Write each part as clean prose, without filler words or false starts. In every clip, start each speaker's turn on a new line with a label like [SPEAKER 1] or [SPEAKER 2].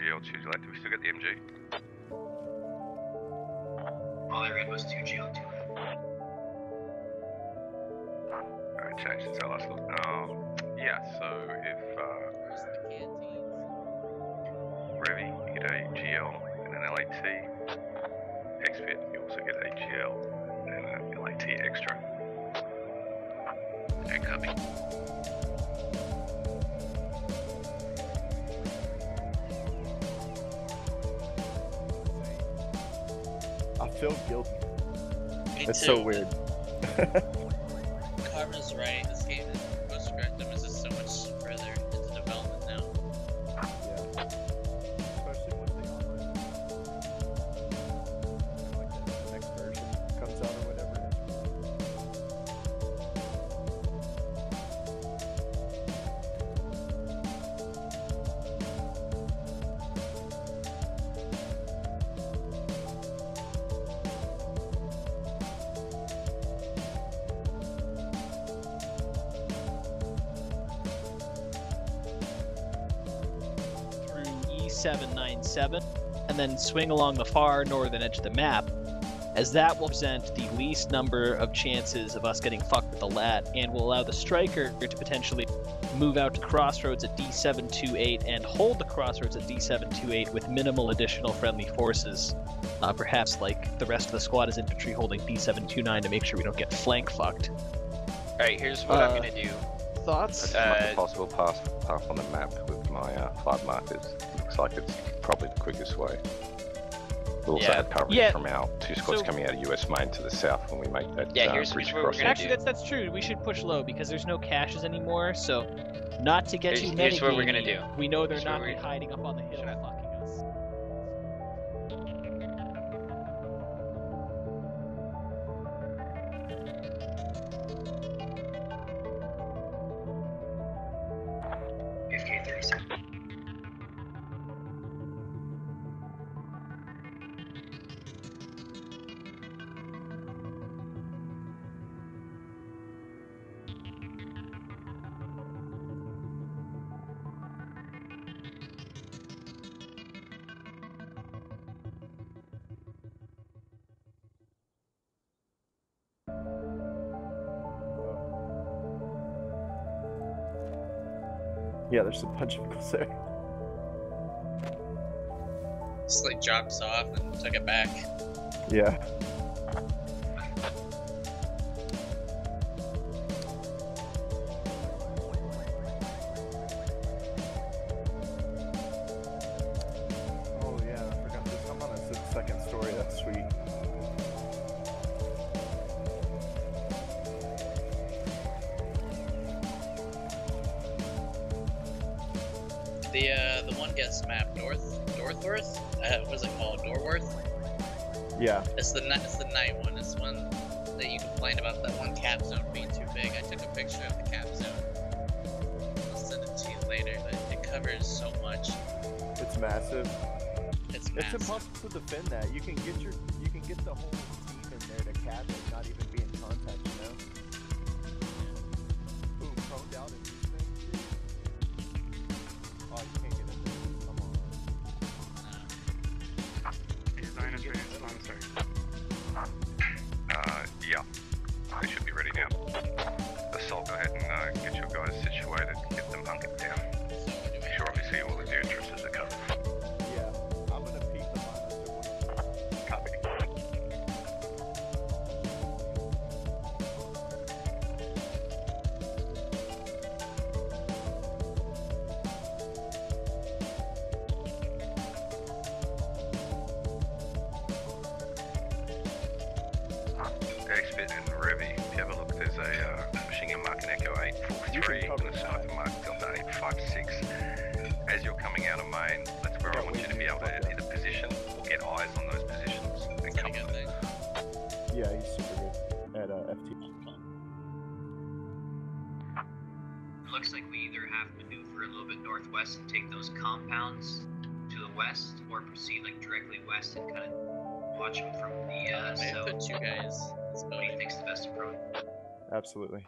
[SPEAKER 1] GL, 2 left. Do we still get the MG?
[SPEAKER 2] All I read was 2 GL, 2 left.
[SPEAKER 1] Alright, change since I last looked. Yeah, so if Revy, you get a GL and an LAT. XFit, you also get a GL and an LAT extra. And copy.
[SPEAKER 3] I feel guilty.
[SPEAKER 4] It's
[SPEAKER 3] so weird.
[SPEAKER 4] Karma's right. This game is post-scriptum is just so much further into development now.
[SPEAKER 3] Yeah. Especially once they like the next version comes out or whatever.
[SPEAKER 5] E797 and then swing along the far northern edge of the map, as that will present the least number of chances of us getting fucked with the lat and will allow the striker to potentially move out to crossroads at D728 and hold the crossroads at D728 with minimal additional friendly forces. Perhaps like the rest of the squad as infantry holding D729 to make sure we don't get flank fucked.
[SPEAKER 6] Alright, here's what I'm gonna do.
[SPEAKER 5] Thoughts?
[SPEAKER 1] As much as possible, path on the map with my 5 markers. Looks like it's probably the quickest way. We also have coverage from our 2 squads coming out of US main to the south when we make that
[SPEAKER 6] here's
[SPEAKER 1] bridge
[SPEAKER 6] what we're
[SPEAKER 1] crossing.
[SPEAKER 6] gonna
[SPEAKER 5] Actually, that's true. We should push low because there's no caches anymore, so not to get too metagamey.
[SPEAKER 6] Here's what we're gonna do.
[SPEAKER 5] We know they're not hiding up on the hill fucking us.
[SPEAKER 3] Yeah, there's a bunch of vehicles there.
[SPEAKER 4] Just like dropped us off and took it back.
[SPEAKER 3] Yeah. Oh yeah, I forgot to come on a second story. That's sweet.
[SPEAKER 4] The one guest map, Northworth? What is it called? Norworth?
[SPEAKER 3] Yeah.
[SPEAKER 4] It's the night one. It's one that you complained about that one cap zone being too big. I took a picture of the cap zone. I'll send it to you later, but it covers so much.
[SPEAKER 3] It's massive.
[SPEAKER 4] It's massive.
[SPEAKER 3] It's impossible to defend that. You can get the whole team in there to cap it, not even be in contact, you know? Ooh, proned out in these things. Oh, you can't get in there. Come on.
[SPEAKER 1] Yeah. They should be ready now. Assault, go ahead and get your guys situated, get them hunkered down. Make sure obviously all of the entrances are covered.
[SPEAKER 3] Yeah, I'm gonna peek the minus.
[SPEAKER 1] Copy. Expert and Revy, if you have a look, there's a machine gun mark in Echo 843 and a sniper mark Delta 856. As you're coming out of main, that's where I want you to be able to either position or get eyes on those positions and come to them.
[SPEAKER 3] Yeah, he's super good at FT.
[SPEAKER 2] It looks like we either have to maneuver a little bit northwest and take those compounds to the west, or proceed like directly west and kind of watch them from the
[SPEAKER 4] Maybe
[SPEAKER 2] south.
[SPEAKER 4] put you guys.
[SPEAKER 2] What do you think's the best approach?
[SPEAKER 3] Absolutely.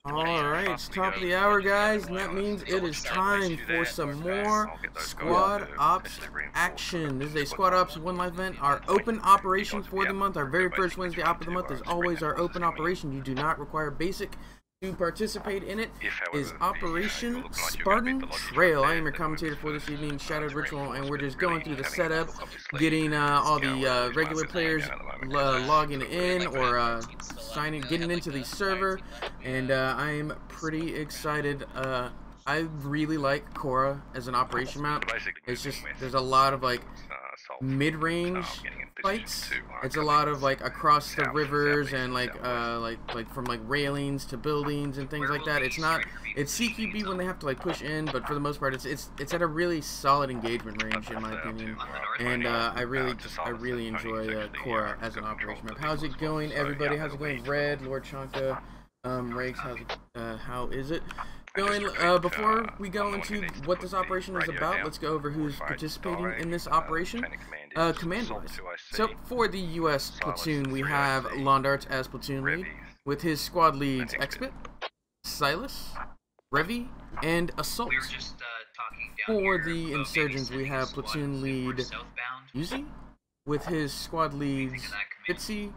[SPEAKER 7] Alright, it's top of the hour, guys, and that means it is time for some more Squad Ops action. This is a Squad Ops One Life event. Our open operation for the month, our very first Wednesday op of the month, is always our open operation. You do not require basic to participate in it. Is Operation Spartan Trail. I am your commentator for this evening, ShadowedRitual, and we're just going through the setup, getting all the regular players logging in or getting into the server, and I am pretty excited. I really like Cora as an operation map. It's just, there's a lot of like mid-range fights. It's a lot of like across the rivers and like from like railings to buildings and things like that. It's CQB when they have to like push in, but for the most part it's at a really solid engagement range in my opinion. And I really enjoy Cora as an operation map. How's it going, everybody? How's it going, Red, Lord Chanka, Rakes? How is it going? Before we go into what this operation is about, let's go over who's participating in this operation, command-wise. So, for the U.S. platoon, we have Londarts as platoon lead, with his squad leads Expit, Silas, Revy, and Assault. For the Insurgents, we have platoon lead Yuzi, with his squad leads Fitzy,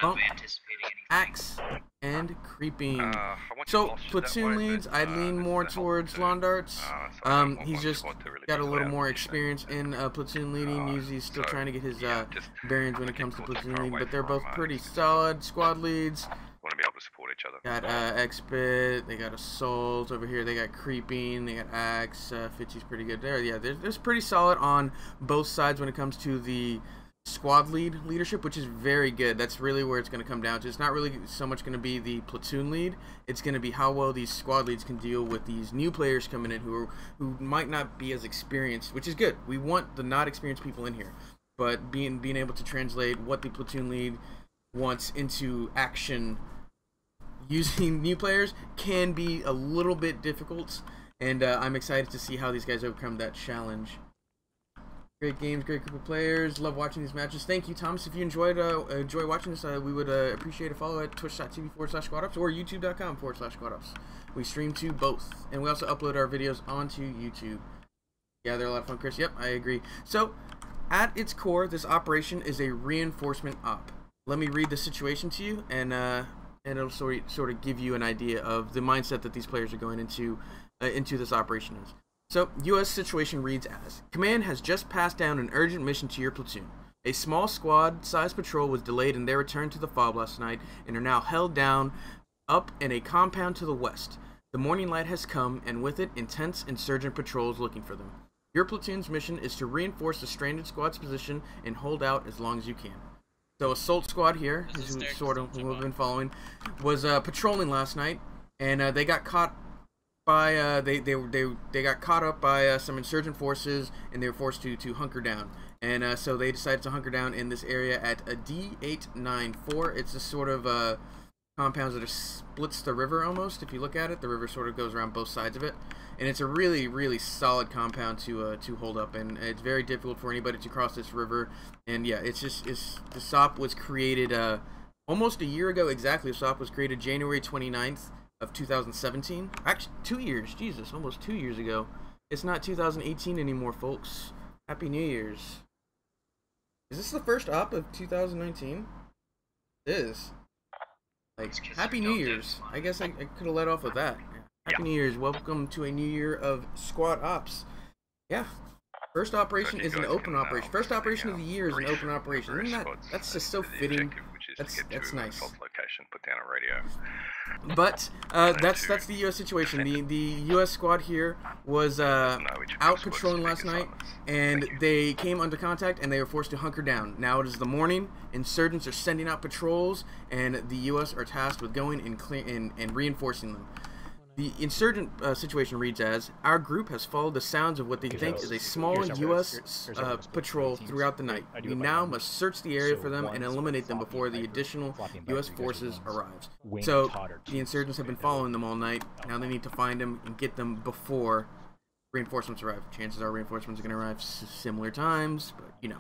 [SPEAKER 7] Bump, Axe, and Creeping. So, platoon leads, I lean more towards Londarts. He's just got a little more experience in platoon leading. Usually still trying to get his bearings when it comes to platoon leading, but they're both pretty solid squad leads.
[SPEAKER 1] Want to be able to support each other.
[SPEAKER 7] Got Expit, they got Assault over here, they got Creeping, they got Axe, Fitzy's pretty good there. Yeah, there's pretty solid on both sides when it comes to the squad leadership, which is very good. That's really where it's going to come down to. It's not really so much going to be the platoon lead. It's going to be how well these squad leads can deal with these new players coming in who might not be as experienced, which is good. We want the not experienced people in here, but being able to translate what the platoon lead wants into action using new players can be a little bit difficult, and I'm excited to see how these guys overcome that challenge. Great games, great group of players. Love watching these matches. Thank you, Thomas. If you enjoy watching this, we would appreciate a follow at twitch.tv/squadops or youtube.com/squadops. We stream to both, and we also upload our videos onto YouTube. Yeah, they're a lot of fun, Chris. Yep, I agree. So, at its core, this operation is a reinforcement op. Let me read the situation to you, and it'll sort of give you an idea of the mindset that these players are going into this operation is. So, U.S. situation reads as, Command has just passed down an urgent mission to your platoon. A small squad-sized patrol was delayed in their return to the FOB last night and are now held down up in a compound to the west. The morning light has come, and with it, intense insurgent patrols looking for them. Your platoon's mission is to reinforce the stranded squad's position and hold out as long as you can. So, Assault Squad here, who we've been following, was patrolling last night, and they got caught by they got caught up by some insurgent forces, and they were forced to hunker down. And so they decided to hunker down in this area at a D894. It's a sort of compounds that splits the river almost. If you look at it, the river sort of goes around both sides of it, and it's a really solid compound to hold up. And it's very difficult for anybody to cross this river. And yeah, the SOP was created almost a year ago exactly. The SOP was created January 29th. Of 2017. Actually, 2 years. Jesus, almost 2 years ago. It's not 2018 anymore, folks. Happy New Year's. Is this the first op of 2019? It is. Like, Happy New Year's. I guess I could have let off with that. Happy New Year's. Welcome to a new year of Squad Ops. Yeah. First operation is an open operation. First operation of the year is an open operation. Isn't that's just so fitting. That's nice.
[SPEAKER 1] Put down a radio.
[SPEAKER 7] But that's the U.S. situation. The U.S. squad here was out patrolling last night, and they came under contact, and they were forced to hunker down. Now it is the morning. Insurgents are sending out patrols, and the U.S. are tasked with going and reinforcing them. The insurgent situation reads as, our group has followed the sounds of what they think is a small U.S. patrol throughout the night. We now must search the area for them and eliminate them before the additional U.S. forces arrives. So, the insurgents have been following them all night. Now they need to find them and get them before reinforcements arrive. Chances are reinforcements are going to arrive similar times, but, you know.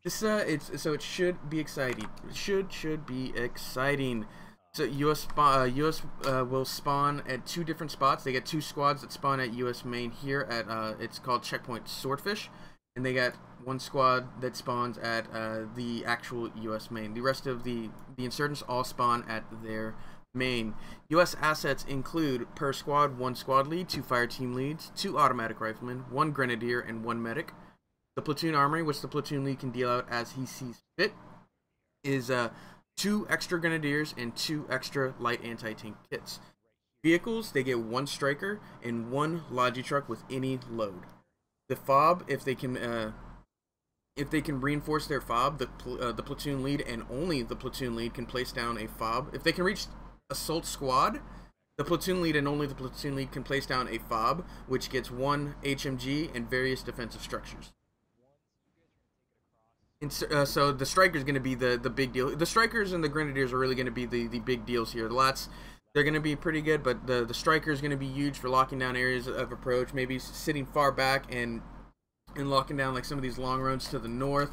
[SPEAKER 7] So it should be exciting. It should be exciting. So U.S. will spawn at 2 different spots. They get 2 squads that spawn at U.S. main here at it's called Checkpoint Swordfish, and they got 1 squad that spawns at the actual U.S. main. The rest of the insurgents all spawn at their main. U.S. assets include per squad 1 squad lead, 2 fire team leads, 2 automatic riflemen, 1 grenadier, and 1 medic. The platoon armory, which the platoon lead can deal out as he sees fit, is 2 extra grenadiers and 2 extra light anti-tank kits. Vehicles, they get 1 striker and 1 logi truck with any load. The fob, if they can reinforce their fob, the platoon lead and only the platoon lead can place down a fob. If they can reach assault squad, the platoon lead and only the platoon lead can place down a fob, which gets 1 HMG and various defensive structures. So the striker is going to be the big deal. The strikers and the grenadiers are really going to be the big deals here. The lats, they're going to be pretty good, but the striker is going to be huge for locking down areas of approach, maybe sitting far back and locking down like some of these long roads to the north.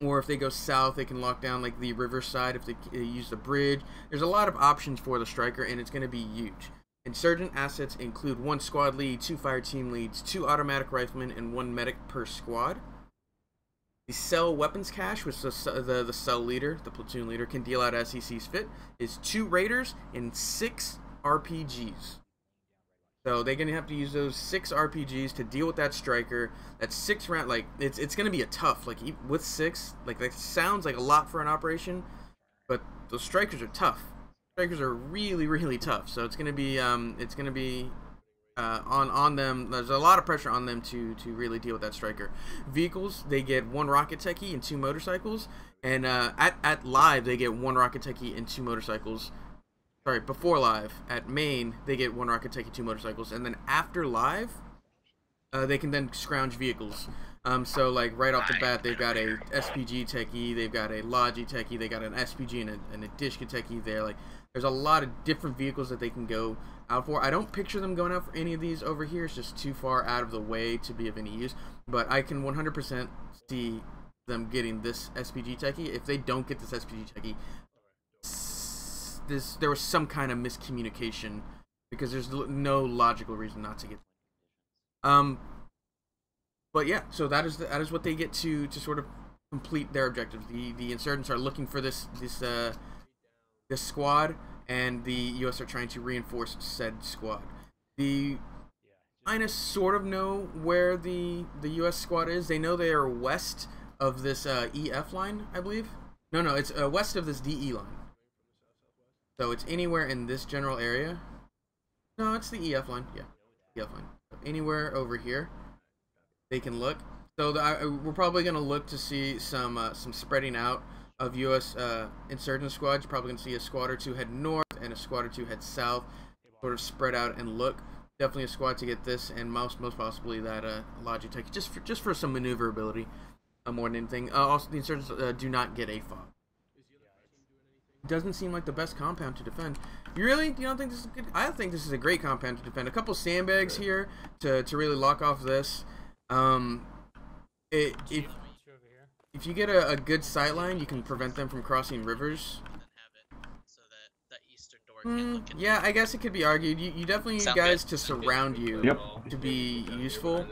[SPEAKER 7] Or if they go south, they can lock down like the river side if they use the bridge. There's a lot of options for the striker, and it's going to be huge. Insurgent assets include 1 squad lead, 2 fire team leads, 2 automatic riflemen, and 1 medic per squad. The cell weapons cache, which the cell leader, the platoon leader, can deal out as he sees fit, is 2 raiders and 6 RPGs. So they're gonna have to use those 6 RPGs to deal with that striker. That's 6 round. Like it's gonna be a tough. Like with 6, like that sounds like a lot for an operation, but those strikers are tough. Strikers are really tough. So it's gonna be on them. There's a lot of pressure on them to really deal with that striker. Vehicles, they get 1 rocket techie and 2 motorcycles, and at live they get 1 rocket techie and 2 motorcycles. Sorry, before live. At main, they get 1 rocket techie, 2 motorcycles, and then after live, they can then scrounge vehicles. So like right off the bat, they've got a SPG techie, they've got a Logi techie, they got an SPG and a Dishka techie there. Like there's a lot of different vehicles that they can go out for. I don't picture them going out for any of these over here. It's just too far out of the way to be of any use. But I can 100% see them getting this SPG techie. If they don't get this SPG techie, there was some kind of miscommunication, because there's no logical reason not to get. But yeah, so that is what they get to sort of complete their objectives. The insurgents are looking for this squad, and the U.S. are trying to reinforce said squad. The China sort of know where the U.S. squad is. They know they are west of this EF line, I believe. No, it's west of this DE line. So it's anywhere in this general area. No, it's the EF line. Yeah, EF line. So anywhere over here, they can look. So we're probably going to look to see some spreading out of U.S. insurgent squads. You're probably going to see a squad or 2 head north and a squad or 2 head south, sort of spread out and look. Definitely a squad to get this, and most possibly that Logitech, just for some maneuverability, more than anything. Also, the insurgents do not get a fob. Doesn't seem like the best compound to defend. You don't think this is good? I think this is a great compound to defend. A couple sandbags here to really lock off this. If you get a good sightline, you can prevent them from crossing rivers. Yeah, I guess it could be argued. You definitely need guys to surround you to be useful.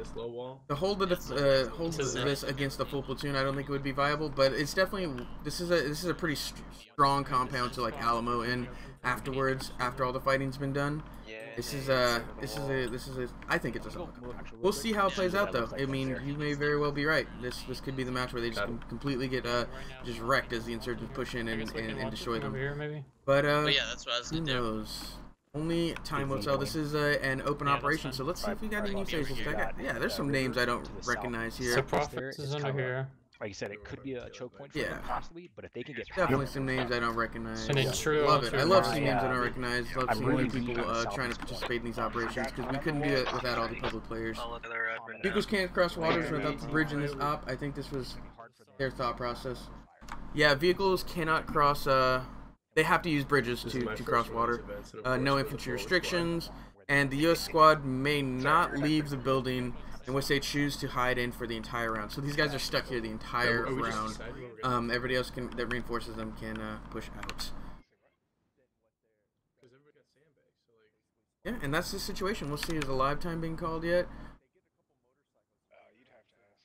[SPEAKER 7] To hold this against the full platoon, I don't think it would be viable. But it's definitely this is a pretty strong compound to like Alamo in afterwards, after all the fighting's been done. This is a I think it's a solid compound. We'll see how it plays out though. I mean, you may very well be right. This could be the match where they just completely get just wrecked as the insurgents push in and destroy them. But
[SPEAKER 4] yeah, that's what I was
[SPEAKER 7] who knows? Only time will tell. This is an open operation, so let's see if we got any new faces. Yeah, there's some names I don't recognize here.
[SPEAKER 8] Prophets is under here.
[SPEAKER 9] Like you said, it could be a choke point for
[SPEAKER 7] Yeah.
[SPEAKER 9] them possibly, but if they can get
[SPEAKER 7] Definitely some names I don't recognize.
[SPEAKER 8] An intro
[SPEAKER 7] Love it.
[SPEAKER 8] to
[SPEAKER 7] I love
[SPEAKER 8] Mars.
[SPEAKER 7] seeing names I don't recognize. Love
[SPEAKER 9] I'm
[SPEAKER 7] seeing
[SPEAKER 9] really
[SPEAKER 7] new people trying to participate in these operations, because we couldn't do it without all the public players. Vehicles can't cross waters without the bridge in this op. I think this was their thought process. Yeah, vehicles cannot cross. They have to use bridges to cross water. No infantry restrictions, and the U.S. squad may not leave the building in which they choose to hide in for the entire round. So these guys are stuck here the entire round. Everybody else that reinforces them can push out. Yeah, and that's the situation. We'll see. Is the live time being called yet?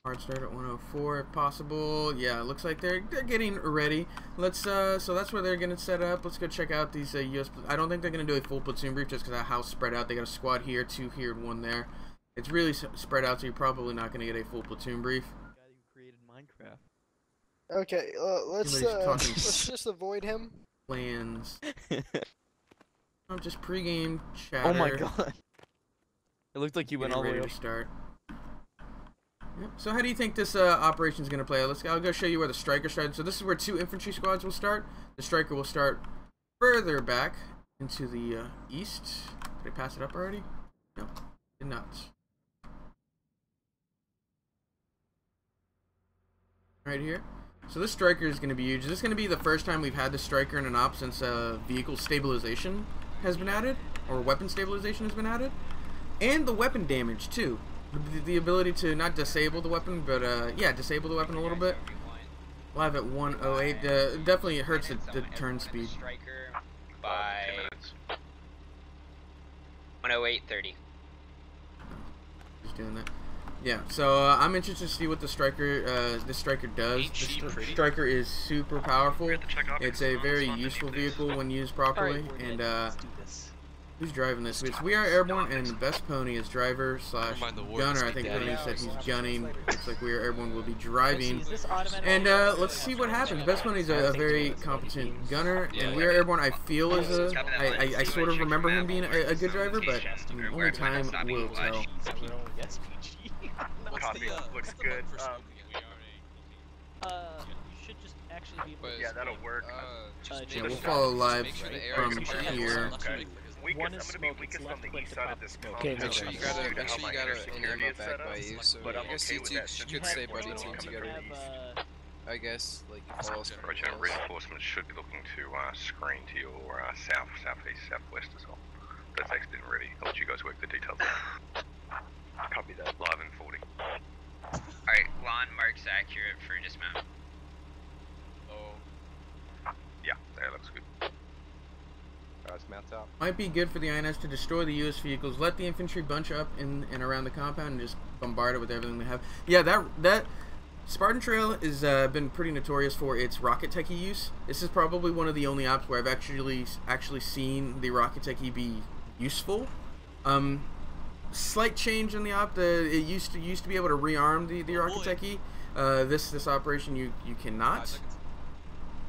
[SPEAKER 7] Hard start at 104 if possible. Yeah, it looks like they're getting ready. Let's so that's where they're gonna set up. Let's go check out these US. I don't think they're gonna do a full platoon brief just because of how spread out. They got a squad here, 2 here, and 1 there. It's really spread out, so you're probably not gonna get a full platoon brief.
[SPEAKER 5] The guy who created Minecraft.
[SPEAKER 8] Okay, let's just avoid him.
[SPEAKER 7] Plans. Just pregame chatter.
[SPEAKER 5] Oh my god. It looked like you went all the way
[SPEAKER 7] ready
[SPEAKER 5] up.
[SPEAKER 7] to start. Yep. So how do you think this operation is going to play? I'll go show you where the striker started. So this is where 2 infantry squads will start. The striker will start further back into the east. Did I pass it up already? No, did not. Right here. So this striker is going to be huge. This is going to be the first time we've had the striker in an op since vehicle stabilization has been added, or weapon stabilization has been added, and the weapon damage too. The ability to not disable the weapon, but yeah, disable the weapon a little bit. Live at 108. Definitely hurts the turn speed.
[SPEAKER 6] Striker by 108.30.
[SPEAKER 7] Just doing that. Yeah. So I'm interested to see what the striker does. The striker is super powerful. It's a very useful vehicle when used properly. And who's driving this? It's We Are Airborne, and the best pony is driver / gunner. I think Pony said he's gunning. Looks like We Are Airborne will be driving. And let's see what happens. Best Pony is a very competent gunner, and We Are Airborne I feel is I sort of remember him being a good driver, but only time will tell.
[SPEAKER 3] Looks good.
[SPEAKER 5] You should just actually be able to.
[SPEAKER 3] Yeah, that'll work.
[SPEAKER 7] Yeah, we'll follow live from here.
[SPEAKER 3] Weakest, I'm gonna be weakest on the east side of this compound.
[SPEAKER 9] Okay,
[SPEAKER 10] Make sure you got an ammo back by you, so
[SPEAKER 3] but
[SPEAKER 10] I
[SPEAKER 3] I'm
[SPEAKER 10] guess
[SPEAKER 3] okay
[SPEAKER 10] you
[SPEAKER 3] with
[SPEAKER 10] two
[SPEAKER 3] that.
[SPEAKER 10] could stay buddy team together. I guess, like, if all else
[SPEAKER 1] Roger, reinforcements should be looking to screen to your south, southeast, southwest as well. That's expert and ready. I'll let you guys work the details out.
[SPEAKER 3] Copy that.
[SPEAKER 1] Live in 40.
[SPEAKER 6] Alright, lawn marks accurate for dismount.
[SPEAKER 1] Yeah, that looks good.
[SPEAKER 7] Might be good for the INS to destroy the U.S. vehicles, let the infantry bunch up in and around the compound, and just bombard it with everything they have. Yeah, that Spartan Trail has been pretty notorious for its rocket techie use. This is probably one of the only ops where I've actually seen the rocket techie be useful. Slight change in the op. It used to be able to rearm the rocket techie. This operation you cannot.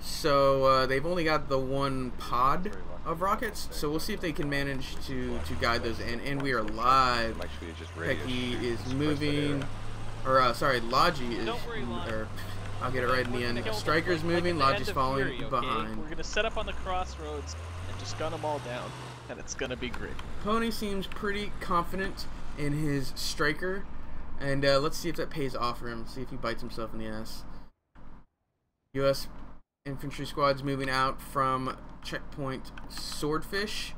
[SPEAKER 7] So they've only got the 1 pod of rockets, so we'll see if they can manage to guide those in. And we are live. Techie is moving, or sorry, Logi is, or I'll get it right in the end. Striker's moving, Logi's falling behind.
[SPEAKER 5] We're gonna set up on the crossroads and just gun them all down, and it's gonna be great.
[SPEAKER 7] Pony seems pretty confident in his striker, and let's see if that pays off for him. See if he bites himself in the ass. U.S. infantry squads moving out from checkpoint Swordfish.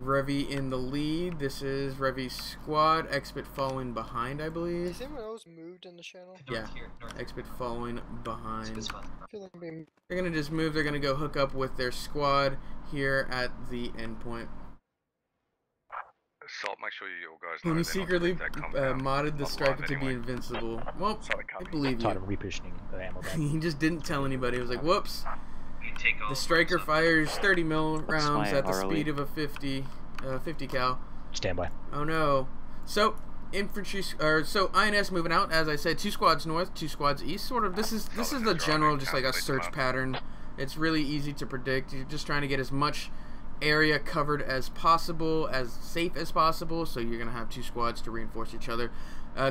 [SPEAKER 7] Revy in the lead. This is Revy's squad. Expert following behind, I believe.
[SPEAKER 8] Has anyone else moved in the channel?
[SPEAKER 7] Yeah, Expert following behind.
[SPEAKER 8] I feel like I'm being...
[SPEAKER 7] They're gonna just move. They're gonna go hook up with their squad here at the endpoint.
[SPEAKER 1] Salt, make sure you guys know.
[SPEAKER 7] When he
[SPEAKER 1] they're not
[SPEAKER 7] secretly
[SPEAKER 1] gonna take that compound
[SPEAKER 7] modded the
[SPEAKER 1] offline
[SPEAKER 7] striker to be
[SPEAKER 1] anyway.
[SPEAKER 7] invincible. Well, I believe
[SPEAKER 9] Taught
[SPEAKER 7] you.
[SPEAKER 9] him repositioning the ammo back.
[SPEAKER 7] He just didn't tell anybody. He was like, whoops.
[SPEAKER 2] You take all
[SPEAKER 7] The striker fires 30 mil rounds
[SPEAKER 9] fine,
[SPEAKER 7] at the
[SPEAKER 9] Harley.
[SPEAKER 7] speed of a 50 cal.
[SPEAKER 9] Stand by.
[SPEAKER 7] Oh no. So infantry, so INS moving out. As I said, 2 squads north, 2 squads east. Sort of. This is the general, just like a search pattern. It's really easy to predict. You're just trying to get as much area covered as possible, as safe as possible. So you're gonna have 2 squads to reinforce each other.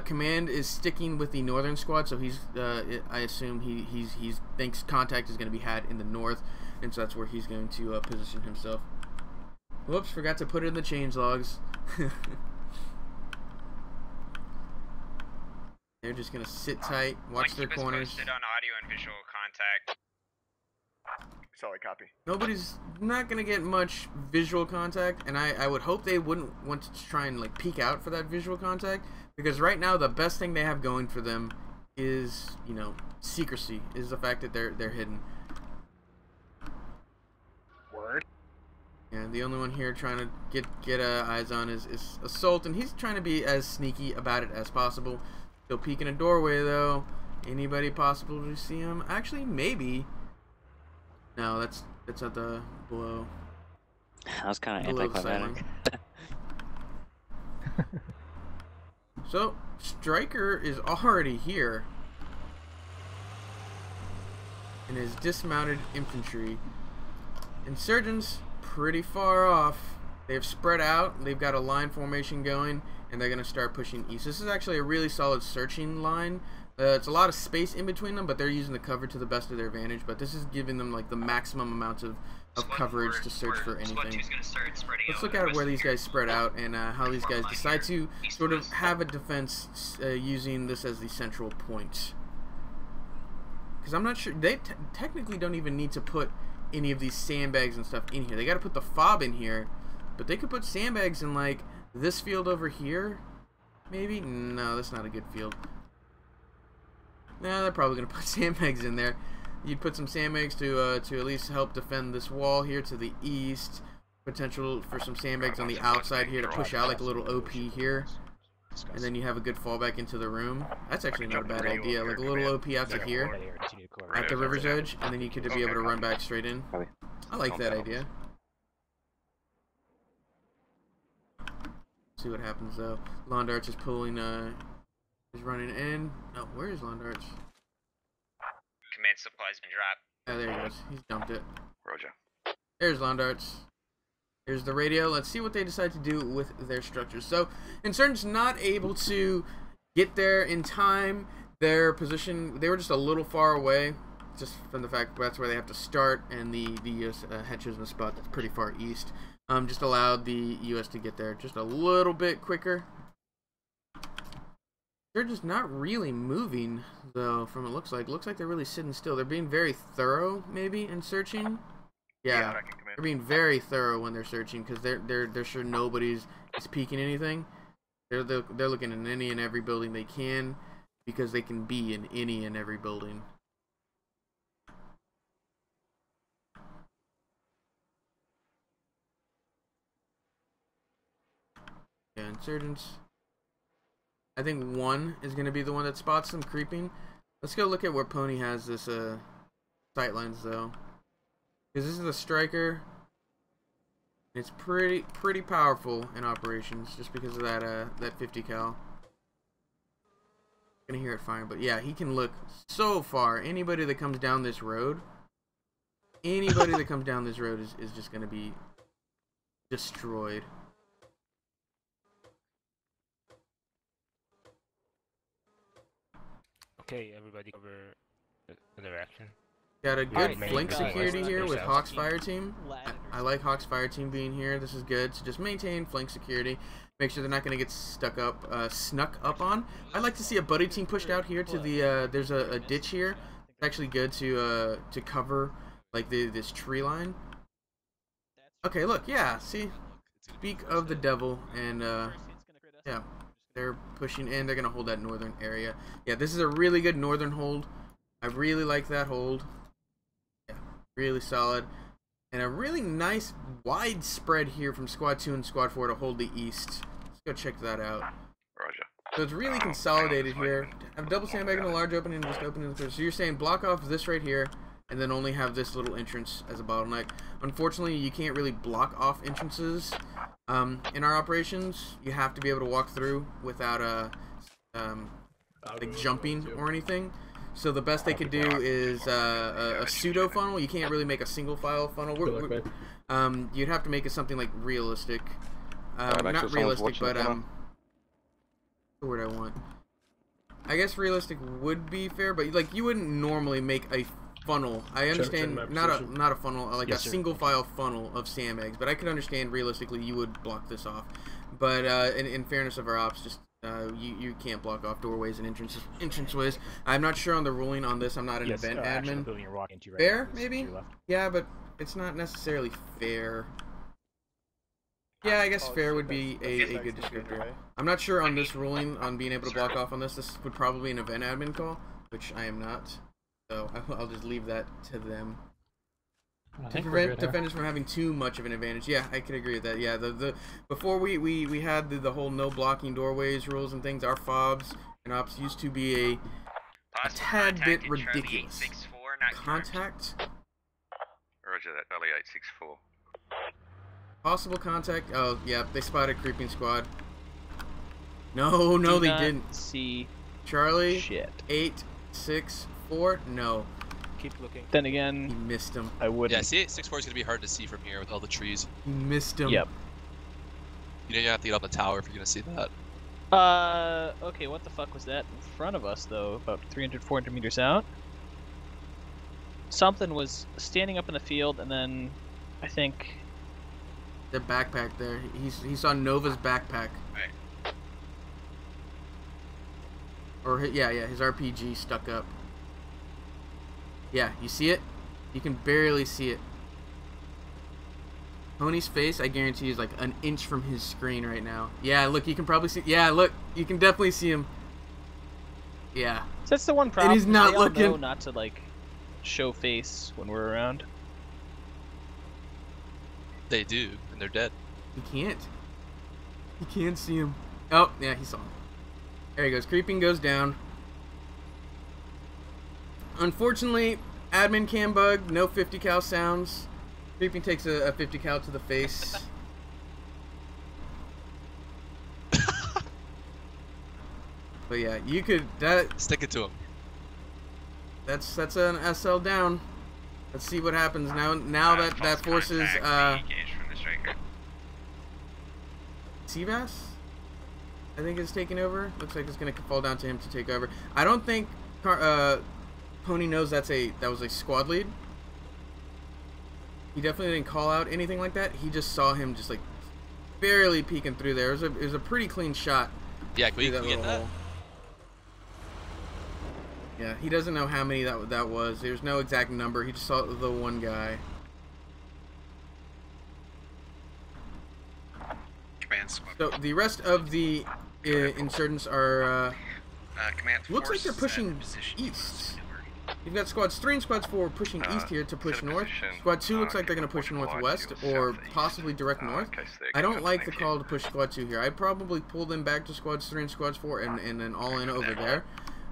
[SPEAKER 7] Command is sticking with the northern squad, so he's I assume he thinks contact is going to be had in the north, and so that's where he's going to position himself. Whoops, forgot to put it in the change logs. They're just going to sit tight, watch their corners.
[SPEAKER 6] Posted on audio and visual contact.
[SPEAKER 3] Solid copy.
[SPEAKER 7] Nobody's not going to get much visual contact, and I would hope they wouldn't want to try and like peek out for that visual contact, because right now the best thing they have going for them is, you know, secrecy, is the fact that they're hidden.
[SPEAKER 3] Word.
[SPEAKER 7] Yeah, the only one here trying to get eyes on is Assault, and he's trying to be as sneaky about it as possible. Still peeking a doorway though. Anybody possible to see him? Actually, maybe. No, that's at the below.
[SPEAKER 11] That was kind of anticlimactic.
[SPEAKER 7] So Striker is already here in his dismounted infantry. Insurgents pretty far off. They've spread out. They've got a line formation going, and they're going to start pushing east. This is actually a really solid searching line. It's a lot of space in between them, but they're using the cover to the best of their advantage. But this is giving them like the maximum amount of coverage to search for anything. Let's look at where these guys spread out and how these guys decide to sort of have a defense using this as the central point. Because I'm not sure, they technically don't even need to put any of these sandbags and stuff in here. They got to put the fob in here, but they could put sandbags in like this field over here. Maybe? No, that's not a good field. Nah, they're probably gonna put sandbags in there. You'd put some sandbags to at least help defend this wall here to the east. Potential for some sandbags on the outside here to push out like a little OP here. And then you have a good fallback into the room. That's actually not a bad idea. Like a little OP out to here at the river's edge, and then you could be able to run back straight in. I like that idea. See what happens though. Londarts is pulling is running in. No, where is Londarts?
[SPEAKER 6] Command supplies been dropped.
[SPEAKER 7] Oh, there he goes. He's dumped it.
[SPEAKER 1] Roger.
[SPEAKER 7] There's Londarts. Here's the radio. Let's see what they decide to do with their structures. So, Insurgents not able to get there in time. Their position, they were just a little far away, just from the fact that's where they have to start, and the U.S. had chosen a spot that's pretty far east. Just allowed the U.S. to get there just a little bit quicker. They're just not really moving, though, from it looks like. Looks like they're really sitting still. They're being very thorough, maybe, in searching. Yeah, they're being very thorough when they're searching, because they're sure nobody's is peeking anything. They're looking in any and every building they can, because they can be in any and every building. Yeah, Insurgents. I think one is going to be the one that spots them creeping. Let's go look at where Pony has this sightlines though, because this is a Striker. It's pretty powerful in operations just because of that 50 cal. Gonna hear it firing, but yeah, he can look so far. Anybody that comes down this road, is just gonna be destroyed.
[SPEAKER 9] Okay, everybody cover the direction.
[SPEAKER 7] Got a good flank security here with Hawk's fire team. I like Hawk's fire team being here. This is good. So just maintain flank security. Make sure they're not going to get snuck up on. I'd like to see a buddy team pushed out here to the. There's a ditch here. It's actually good to cover like this tree line. Okay, look, yeah. See, speak of the devil, and yeah. They're pushing in. They're going to hold that northern area. Yeah, this is a really good northern hold. I really like that hold. Yeah, really solid. And a really nice wide spread here from Squad 2 and Squad 4 to hold the east. Let's go check that out.
[SPEAKER 1] Roger.
[SPEAKER 7] So it's really consolidated here. Have a double sandbag and a large opening and just open it. So you're saying block off this right here and then only have this little entrance as a bottleneck. Unfortunately, you can't really block off entrances. In our operations, you have to be able to walk through without like jumping or anything. So the best they could do is a pseudo funnel. You can't really make a single file funnel. You'd have to make it something like realistic. Not realistic, but the word I want. I guess realistic would be fair, but like you wouldn't normally make a funnel. I understand not a funnel, like a single file funnel of sandbags, but I could understand realistically you would block this off. But in fairness of our ops, just you can't block off doorways and entranceways. I'm not sure on the ruling on this. I'm not an event admin. Fair, maybe? Yeah, but it's not necessarily fair. Yeah, I guess fair would be a good descriptor. I'm not sure on this ruling on being able to block off on this. This would probably be an event admin call, which I am not. So I'll just leave that to them. To prevent defenders from having too much of an advantage. Yeah, I can agree with that. Yeah, the before we had the whole no blocking doorways rules and things, our fobs and ops used to be a tad bit ridiculous. Contact?
[SPEAKER 1] Roger that, Charlie 864.
[SPEAKER 7] Possible contact? Oh, yeah, they spotted creeping squad. No, they didn't.
[SPEAKER 5] See
[SPEAKER 7] Charlie
[SPEAKER 5] shit.
[SPEAKER 7] 864? No.
[SPEAKER 3] Keep looking.
[SPEAKER 5] Then again,
[SPEAKER 7] he missed him.
[SPEAKER 5] I wouldn't.
[SPEAKER 12] Yeah, see, 864 is gonna be hard to see from here with all the trees.
[SPEAKER 7] He missed him.
[SPEAKER 5] Yep.
[SPEAKER 12] You know you have to get on the tower if you're gonna see that.
[SPEAKER 5] Okay, what the fuck was that in front of us, though? About 300, 400 meters out? Something was standing up in the field, and then, I think...
[SPEAKER 7] The backpack there. He saw Nova's backpack.
[SPEAKER 6] Right.
[SPEAKER 7] Or, yeah, his RPG stuck up. Yeah, you see it? You can barely see it. Pony's face, I guarantee, is like an inch from his screen right now. Yeah, look, you can probably see. Yeah, look, you can definitely see him. Yeah.
[SPEAKER 5] So that's the one problem.
[SPEAKER 7] And he's not
[SPEAKER 5] they all
[SPEAKER 7] looking.
[SPEAKER 5] know not to like show face when we're around.
[SPEAKER 12] They do, and they're dead.
[SPEAKER 7] He can't. He can't see him. Oh, yeah, he saw him. There he goes. Creeping goes down. Unfortunately, admin cam bug. No 50 cal sounds. Creeping takes a 50 cal to the face. But yeah, you could
[SPEAKER 12] stick it to him.
[SPEAKER 7] That's an SL down. Let's see what happens now that forces Seabass, I think, is taking over. Looks like it's gonna fall down to him to take over. I don't think Pony knows that was a squad lead. He definitely didn't call out anything like that. He just saw him just like barely peeking through there. It was a pretty clean shot.
[SPEAKER 12] Yeah, can we get that?
[SPEAKER 7] Hole. Yeah, he doesn't know how many that was. There's no exact number. He just saw the one guy. So the rest of the insurgents are looks like they're pushing east. You've got squads 3 and squads 4 pushing east here to push north. Squad 2 looks like they're going to push northwest or possibly direct north. I don't like the call to push squad 2 here. I'd probably pull them back to squads 3 and squads 4 and then all in over there.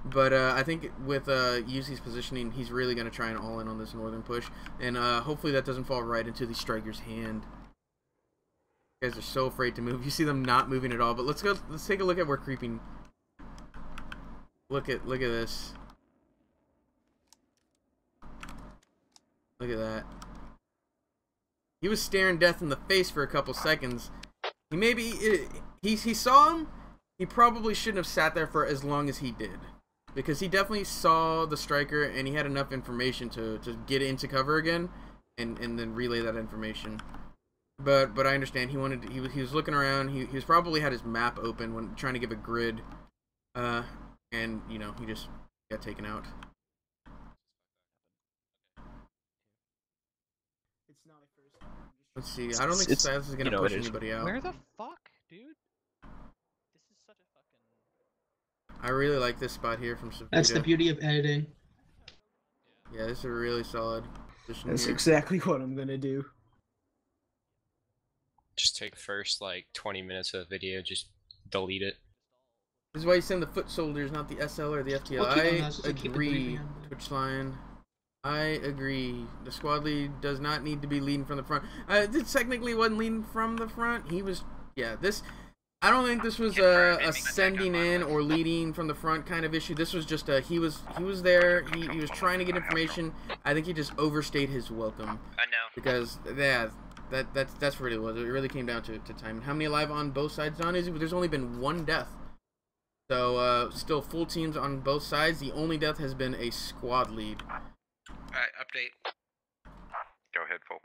[SPEAKER 7] But I think with Yuzi's positioning, he's really going to try and all in on this northern push. And hopefully that doesn't fall right into the striker's hand. You guys are so afraid to move. You see them not moving at all. But let's take a look at where creeping. Look at this. Look at that. He was staring death in the face for a couple seconds. He saw him. He probably shouldn't have sat there for as long as he did, because he definitely saw the striker and he had enough information to get into cover again and then relay that information. But I understand he was looking around. He was probably had his map open when trying to give a grid, and you know, he just got taken out. Let's see. I don't think Silas is gonna push anybody out.
[SPEAKER 5] Where the fuck, dude? This is such a fucking.
[SPEAKER 7] I really like this spot here from Savita.
[SPEAKER 13] That's the beauty of editing.
[SPEAKER 7] Yeah, this is a really solid position.
[SPEAKER 14] That's
[SPEAKER 7] here.
[SPEAKER 14] exactly what I'm gonna do.
[SPEAKER 15] Just take the first like 20 minutes of the video, just delete it.
[SPEAKER 7] This is why you send the foot soldiers, not the SL or the FTL. I agree, Twitch Lion. I agree. The squad lead does not need to be leading from the front. This technically wasn't leading from the front. He was, yeah. I don't think this was a sending in or leading from the front kind of issue. This was just he was there. He was trying to get information. I think he just overstayed his welcome.
[SPEAKER 6] I know.
[SPEAKER 7] Because yeah, that's what it was. It really came down to time. How many alive on both sides, Don? There's only been one death. So still full teams on both sides. The only death has been a squad lead.
[SPEAKER 6] Update.
[SPEAKER 1] Go ahead, Paul.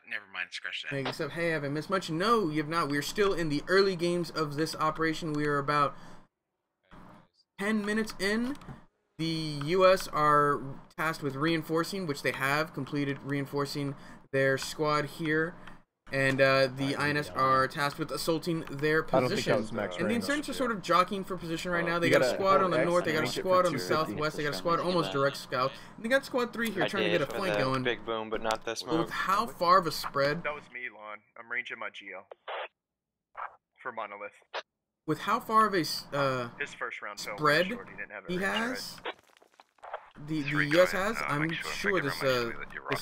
[SPEAKER 6] Never mind, scratch that.
[SPEAKER 7] Hey, except, hey, have I missed much? No, you have not. We're still in the early games of this operation. We are about 10 minutes in. The U.S. are tasked with reinforcing, which they have completed reinforcing their squad here. And the INS are tasked with assaulting their position. And the insurgents are sort of jockeying for position right now. They got a squad on the north, they got a squad on the southwest, they got a squad almost direct south. And they got squad 3 here trying to get a flank going.
[SPEAKER 13] Big boom, but not this smoke.
[SPEAKER 7] With how far of a spread?
[SPEAKER 3] That was me, Lon. I'm ranging my GL. For Monolith.
[SPEAKER 7] With how far of a
[SPEAKER 3] his first round
[SPEAKER 7] spread he has? The US has, I'm sure this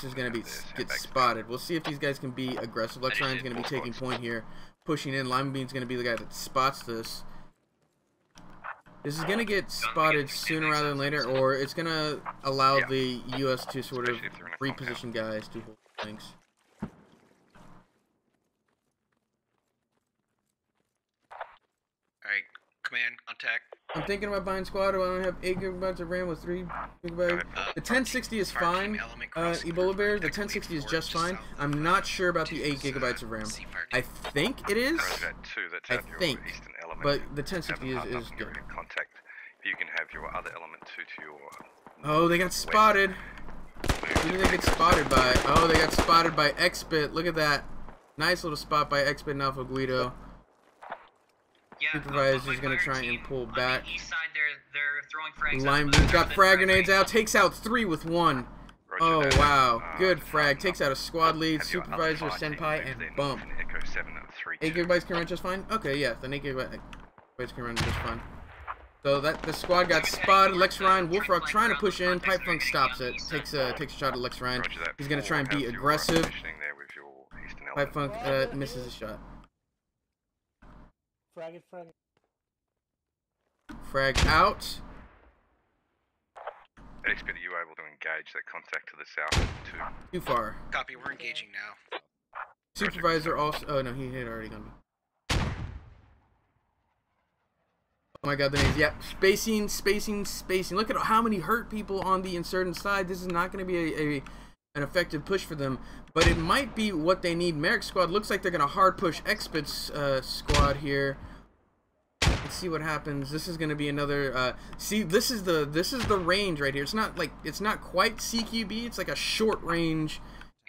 [SPEAKER 7] is gonna get spotted. We'll see if these guys can be aggressive. Lex Ryan's gonna be taking point here, pushing in. Lima Bean's gonna be the guy that spots this. This is gonna get spotted sooner rather than later, or it's gonna allow the US to sort of reposition guys to hold things.
[SPEAKER 14] Alright, command, contact.
[SPEAKER 7] I'm thinking about buying squad. I don't have 8 GB of RAM with 3 GB. The 1060 is fine, Ebola Bear. The 1060 is just fine. I'm not sure about the 8 GB of RAM. I think it is. I think. But the 1060 is good.
[SPEAKER 1] You can have your other element to your...
[SPEAKER 7] Oh, they got spotted. Who did they get spotted by? Oh, they got spotted by Xbit. Look at that. Nice little spot by Xbit and Alpha Guido. Supervisor's gonna try and pull back. Lime Bean's got frag grenades out, takes out 3 with 1. Oh wow, good frag. Takes out a squad lead, Supervisor, Senpai, and Bump. 8 GB can run just fine? Okay, yeah, then 8 GB can run just fine. So that the squad got spotted. Lex Ryan, Wolfrock trying to push in. Pipe Funk stops it. Takes a shot at Lex Ryan. He's gonna try and be aggressive. Pipe Funk misses a shot. Frag out.
[SPEAKER 1] Expert, are you able to engage that contact to the south too?
[SPEAKER 7] Too far.
[SPEAKER 14] Copy, we're engaging now.
[SPEAKER 7] Supervisor also. Oh no, he had already gone. Oh my god, the names. Yep. Spacing, spacing, spacing. Look at how many hurt people on the insurgent side. This is not going to be an effective push for them, but it might be what they need. Merrick's squad looks like they're going to hard push Xbit's squad here. Let's see what happens. This is going to be another. See, this is the range right here. It's not quite CQB. It's like a short range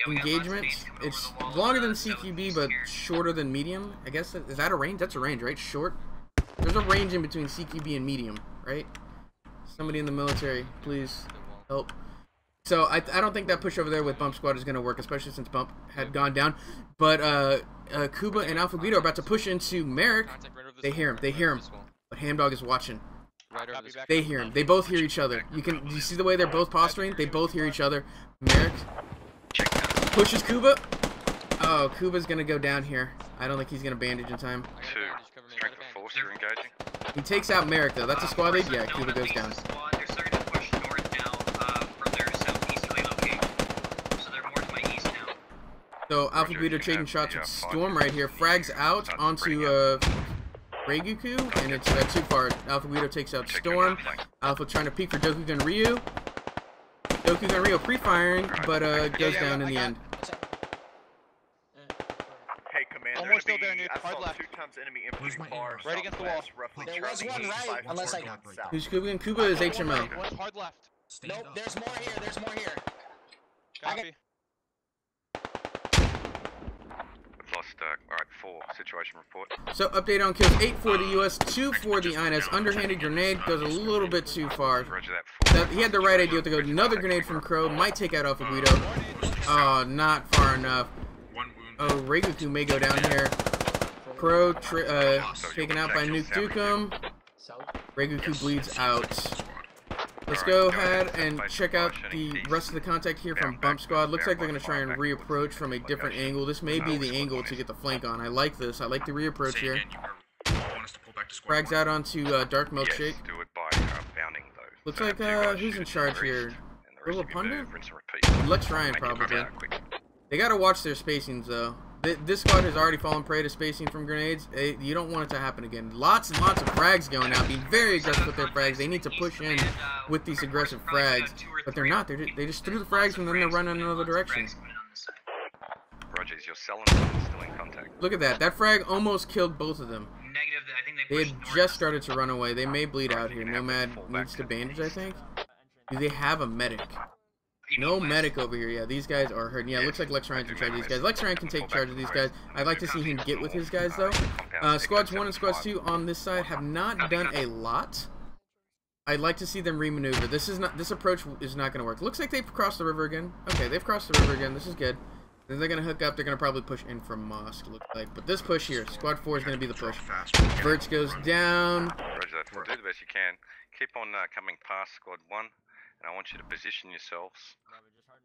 [SPEAKER 7] engagement. It's longer than CQB, but shorter than medium. I guess is that a range? That's a range, right? Short. There's a range in between CQB and medium, right? Somebody in the military, please help. So I don't think that push over there with Bump Squad is going to work, especially since Bump had gone down. But Kuba and Alpha Guido are about to push into Merrick. They hear him. But Hamdog is watching. They hear him. They both hear each other. Do you see the way they're both posturing? They both hear each other. Merrick pushes Kuba. Oh, Kuba's going to go down here. I don't think he's going to bandage in time.
[SPEAKER 1] 2. Strength of force, you're engaging.
[SPEAKER 7] He takes out Merrick, though. That's a squad lead? Yeah, Kuba goes down.
[SPEAKER 2] They're starting to push north now from their southeasterly location. So they're more to my east now.
[SPEAKER 7] So Alpha Guido trading shots with Storm right here. Frags out onto Reiguku, and it's too far. Alpha Guido takes out Storm. Alpha trying to peek for Dokugun Ryu. Dokugun Ryu pre-firing, but goes down in the end.
[SPEAKER 3] Hey, Commander. Almost still there, Nuke. Hard left. 2 times enemy infantry bar. Right against the wall.
[SPEAKER 8] There was one right, unless I got.
[SPEAKER 7] Who's Kuba? And Kuba is HML.
[SPEAKER 9] One's hard left.
[SPEAKER 8] Nope, there's more here. There's more here.
[SPEAKER 9] Copy.
[SPEAKER 1] We've lost, alright, 4. Situation report.
[SPEAKER 7] So update on kills: 8 for the US, 2 for the INS. Underhanded grenade goes a little bit too far. He had the right idea to go. Another grenade from Crow might take out Alpha Guido. Oh, not far enough. Oh, Reiguku may go down here. Crow taken out by Nuke Dukem. Reiguku bleeds out. Let's go ahead and check out the rest of the contact here from Bump Squad. Looks like they're going to try and reapproach from a different angle. This may be the angle to get the flank on. I like this. I like the reapproach here. Frags out onto Dark Milkshake. Looks like, who's in charge here? Little Pundit? Lex Ryan, probably. They gotta watch their spacings, though. This squad has already fallen prey to spacing from grenades. You don't want it to happen again. Lots and lots of frags going out. Be very aggressive with their frags. They need to push in with these aggressive frags, but they're not. They just threw the frags and then they're running another direction.
[SPEAKER 1] Rogers, your cell is still in contact.
[SPEAKER 7] Look at that. That frag almost killed both of them.
[SPEAKER 2] Negative. I think
[SPEAKER 7] they had just started to run away. They may bleed out here. Nomad needs to bandage, I think. Do they have a medic? No medic over here. Yeah, these guys are hurting. Yeah, it looks like Lex Ryan can charge these guys. Lex Ryan can take charge of these guys. I'd like to see him get with his guys, though. Squads 1 and Squads 2 on this side have not done a lot. I'd like to see them remaneuver. This approach is not going to work. Looks like they've crossed the river again. Okay, they've crossed the river again. This is good. Then they're going to hook up. They're going to probably push in from Mosque, looks like. But this push here, Squad 4 is going to be the push. Verts goes down.
[SPEAKER 1] Roger that. Do the best you can. Keep on coming past Squad 1, and I want you to position yourselves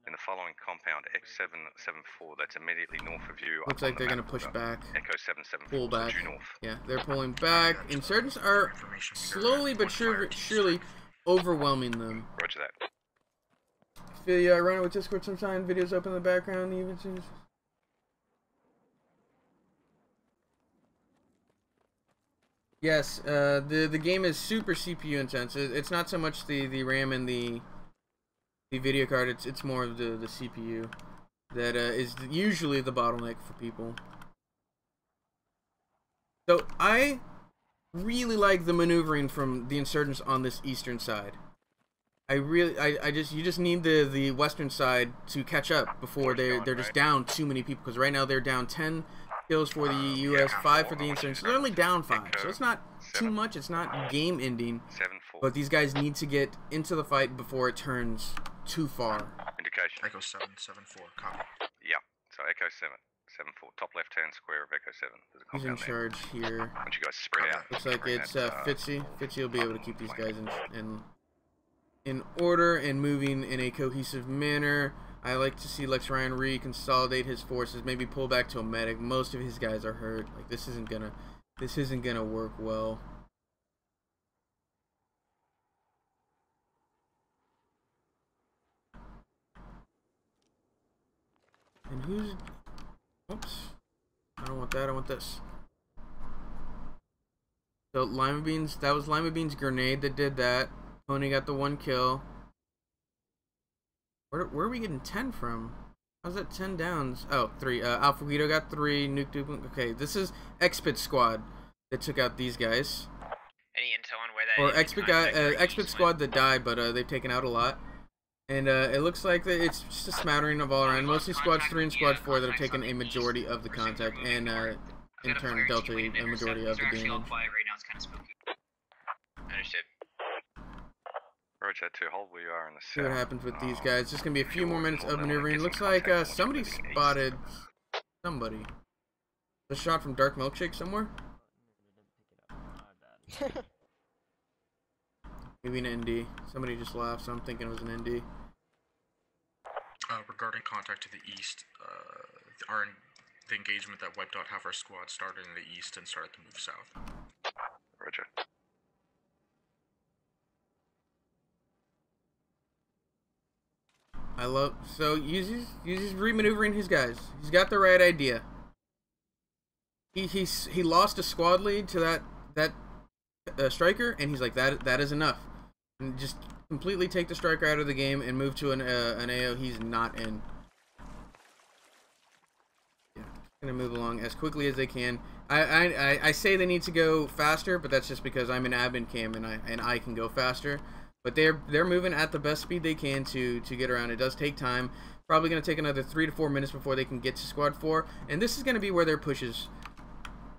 [SPEAKER 1] in the following compound, X774. That's immediately north of you.
[SPEAKER 7] Looks like they're going to push back.
[SPEAKER 1] Echo 774.
[SPEAKER 7] Pull back.
[SPEAKER 1] Due north.
[SPEAKER 7] Yeah, they're pulling back. Insurgents are slowly but surely overwhelming them.
[SPEAKER 1] Roger that.
[SPEAKER 7] Feel you. I run it with Discord sometime. Videos open in the background. Even soon. Yes, the game is super CPU intense. It's not so much the RAM and the video card. It's more of the CPU that is usually the bottleneck for people. So I really like the maneuvering from the insurgents on this eastern side. You just need the western side to catch up before they're just down too many people, because right now they're down 10 kills for the US, 5 for the insurgents. They're only down 5, so it's not too much. It's not game ending, but these guys need to get into the fight before it turns too far.
[SPEAKER 1] Indication.
[SPEAKER 13] Echo 774. Copy.
[SPEAKER 1] Yeah. So Echo 774, top left-hand square of Echo 7. There's a
[SPEAKER 7] He's in charge here.
[SPEAKER 1] Once you guys spread out.
[SPEAKER 7] Looks like it's Fitzy. Fitzy will be able to keep these guys in order and moving in a cohesive manner. I like to see Lex Ryan reconsolidate his forces, maybe pull back to a medic. Most of his guys are hurt. Like this isn't gonna work well. And who's? Oops. I don't want that. I want this. So Lima Beans. That was Lima Beans' grenade that did that. Pony got the 1 kill. Where are we getting 10 from? How's that 10 downs? Oh, 3. Alpha Guido got 3. Nuke Dupe. Okay, this is Expit Squad that took out these guys.
[SPEAKER 6] Any intel on where that
[SPEAKER 7] or Expit Squad that died, but they've taken out a lot. And it looks like that it's just a smattering of all around. Mostly Squads 3 and Squads 4 that have taken a majority of the contact, and in turn Delta a majority of the damage.
[SPEAKER 6] Understood.
[SPEAKER 1] Roger 2, hold where you are in the south.
[SPEAKER 7] See what happens with these guys. Just gonna be a few more minutes of maneuvering. Looks like somebody spotted somebody. A shot from Dark Milkshake somewhere? Maybe an ND. Somebody just laughed, so I'm thinking it was an ND.
[SPEAKER 13] Regarding contact to the east, the engagement that wiped out half our squad started in the east and started to move south.
[SPEAKER 1] Roger.
[SPEAKER 7] So he's remaneuvering his guys. He's got the right idea. He lost a squad lead to that striker, and he's like that is enough. And just completely take the striker out of the game and move to an AO he's not in. Yeah, gonna move along as quickly as they can. I say they need to go faster, but that's just because I'm in admin cam and I can go faster. But they're moving at the best speed they can to get around. It does take time. Probably going to take another 3 to 4 minutes before they can get to Squad 4. And this is going to be where their push is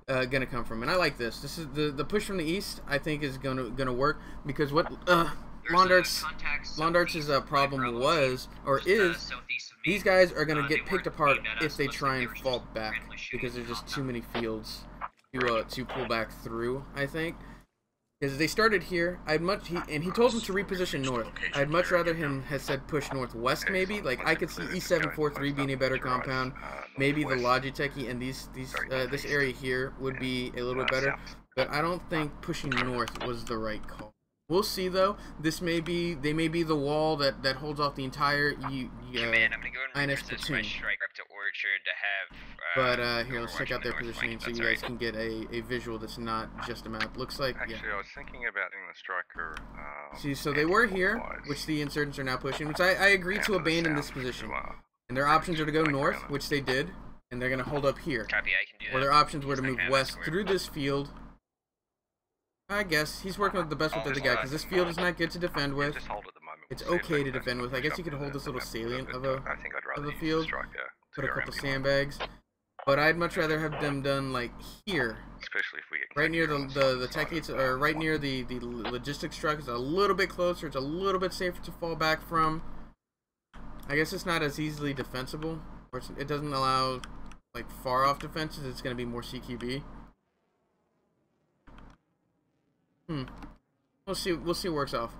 [SPEAKER 7] going to come from. And I like this. This is the push from the east. I think is going to work, because what Londart's problem was or is these guys are going to get picked apart if they try and fall back, because there's just too many fields to pull back through, I think. Because they started here, he told them to reposition north. I'd much rather him have said push northwest, maybe. Like I could see E743 being a better compound. Maybe the Logitech and this area here would be a little bit better. But I don't think pushing north was the right call. We'll see though. They may be the wall that holds off the entire INS platoon. But here, let's check out their positioning so you guys can get a visual that's not just a map. Looks like
[SPEAKER 1] actually, I was thinking about in the striker.
[SPEAKER 7] See, so they were here, which the insurgents are now pushing, which I agree to abandon this position. And their options are to go north, which they did, and they're gonna hold up here.
[SPEAKER 6] Copy, I can do that.
[SPEAKER 7] Or their options were to move west through this field. I guess he's working with the best with the guy, because this field is not good to defend with. it's okay to defend with. I guess you could hold this little salient of a field, put a couple sandbags, but I'd much rather have them done like here,
[SPEAKER 1] especially if we get
[SPEAKER 7] right near the tech gates, or right near the logistics truck. Is a little bit closer. It's a little bit safer to fall back from. I guess it's not as easily defensible, or it doesn't allow like far off defenses. It's going to be more CQB. We'll see what works off.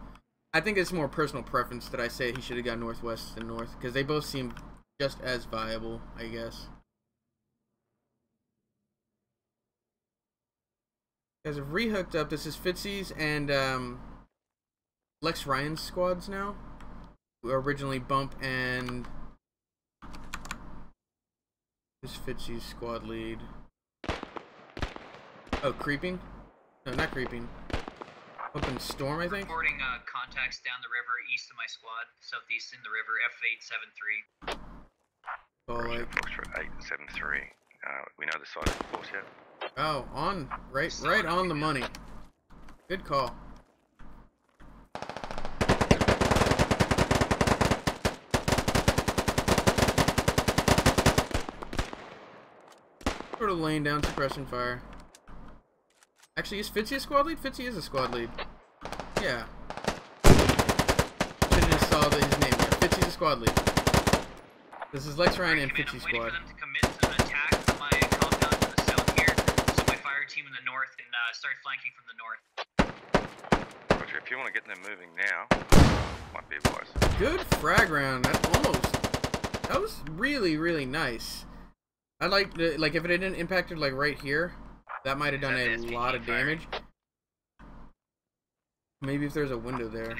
[SPEAKER 7] I think it's more personal preference that I say he should have gone northwest than north, because they both seem just as viable, I guess. Guys have rehooked up. This is Fitzy's and Lex Ryan's squads now. Who originally Bump and this is Fitzy's squad lead. Oh, creeping? No, not creeping. Up in Storm, I think.
[SPEAKER 2] Reporting contacts down the river east of my squad, southeast in the river, F873.
[SPEAKER 1] Roger, Foxtrot 873. We know the side of the force yet?
[SPEAKER 7] Oh, right on the money. Good call. Sort of laying down suppression fire. Actually, is Fitzy a squad lead? Fitzy is a squad lead. Yeah. I just saw his name there. Fitzy's a squad lead. This is Lex Ryan and Fitzy squad.
[SPEAKER 2] I'm waiting for them to commit to an attack on my compound to the south here, so my fire team in the north can start flanking from the north.
[SPEAKER 1] Roger, if you want to get them moving now, might be wise.
[SPEAKER 7] Good frag round. That was really, really nice. I like if it hadn't impacted like right here, that might have done a lot of damage. Maybe if there's a window there,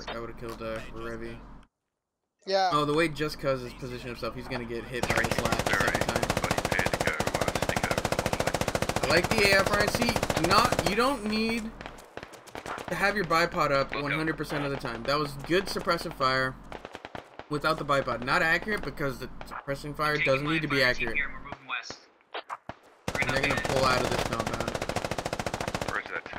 [SPEAKER 7] I would have killed Revi.
[SPEAKER 8] Yeah.
[SPEAKER 7] Oh, the way Just Cuz has positioned himself, he's gonna get hit by this last second time. I like the AFR. See, you don't need to have your bipod up 100% of the time. That was good suppressive fire without the bipod. Not accurate because the suppressing fire doesn't need to be accurate. And they're gonna pull out of this compound.
[SPEAKER 1] Where's that too?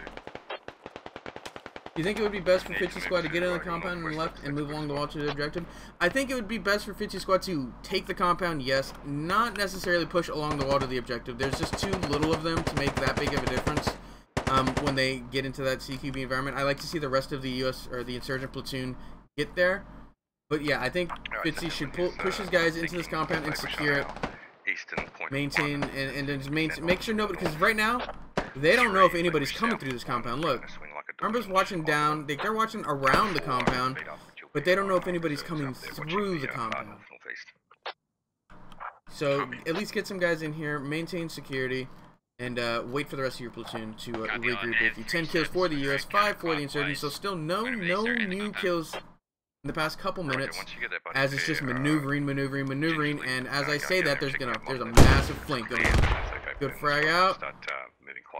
[SPEAKER 7] Do you think it would be best for Fitzy Squad to get in the compound and left and move along the wall to the objective? I think it would be best for Fitzy Squad to take the compound, yes, not necessarily push along the wall to the objective. There's just too little of them to make that big of a difference when they get into that CQB environment. I like to see the rest of the US or the insurgent platoon get there. But yeah, I think Fitzy should push his guys into this compound and secure it. Maintain and then just make sure nobody, because right now they don't know if anybody's coming through this compound. Look, Armba's watching down. They're watching around the compound, but they don't know if anybody's coming through the compound. So at least get some guys in here, maintain security, and wait for the rest of your platoon to regroup with you. 10 kills for the US, 5 for the insurgents. So still no new kills in the past couple minutes, as it's just maneuvering, and as I say that, there's a massive flank going on. Good frag out.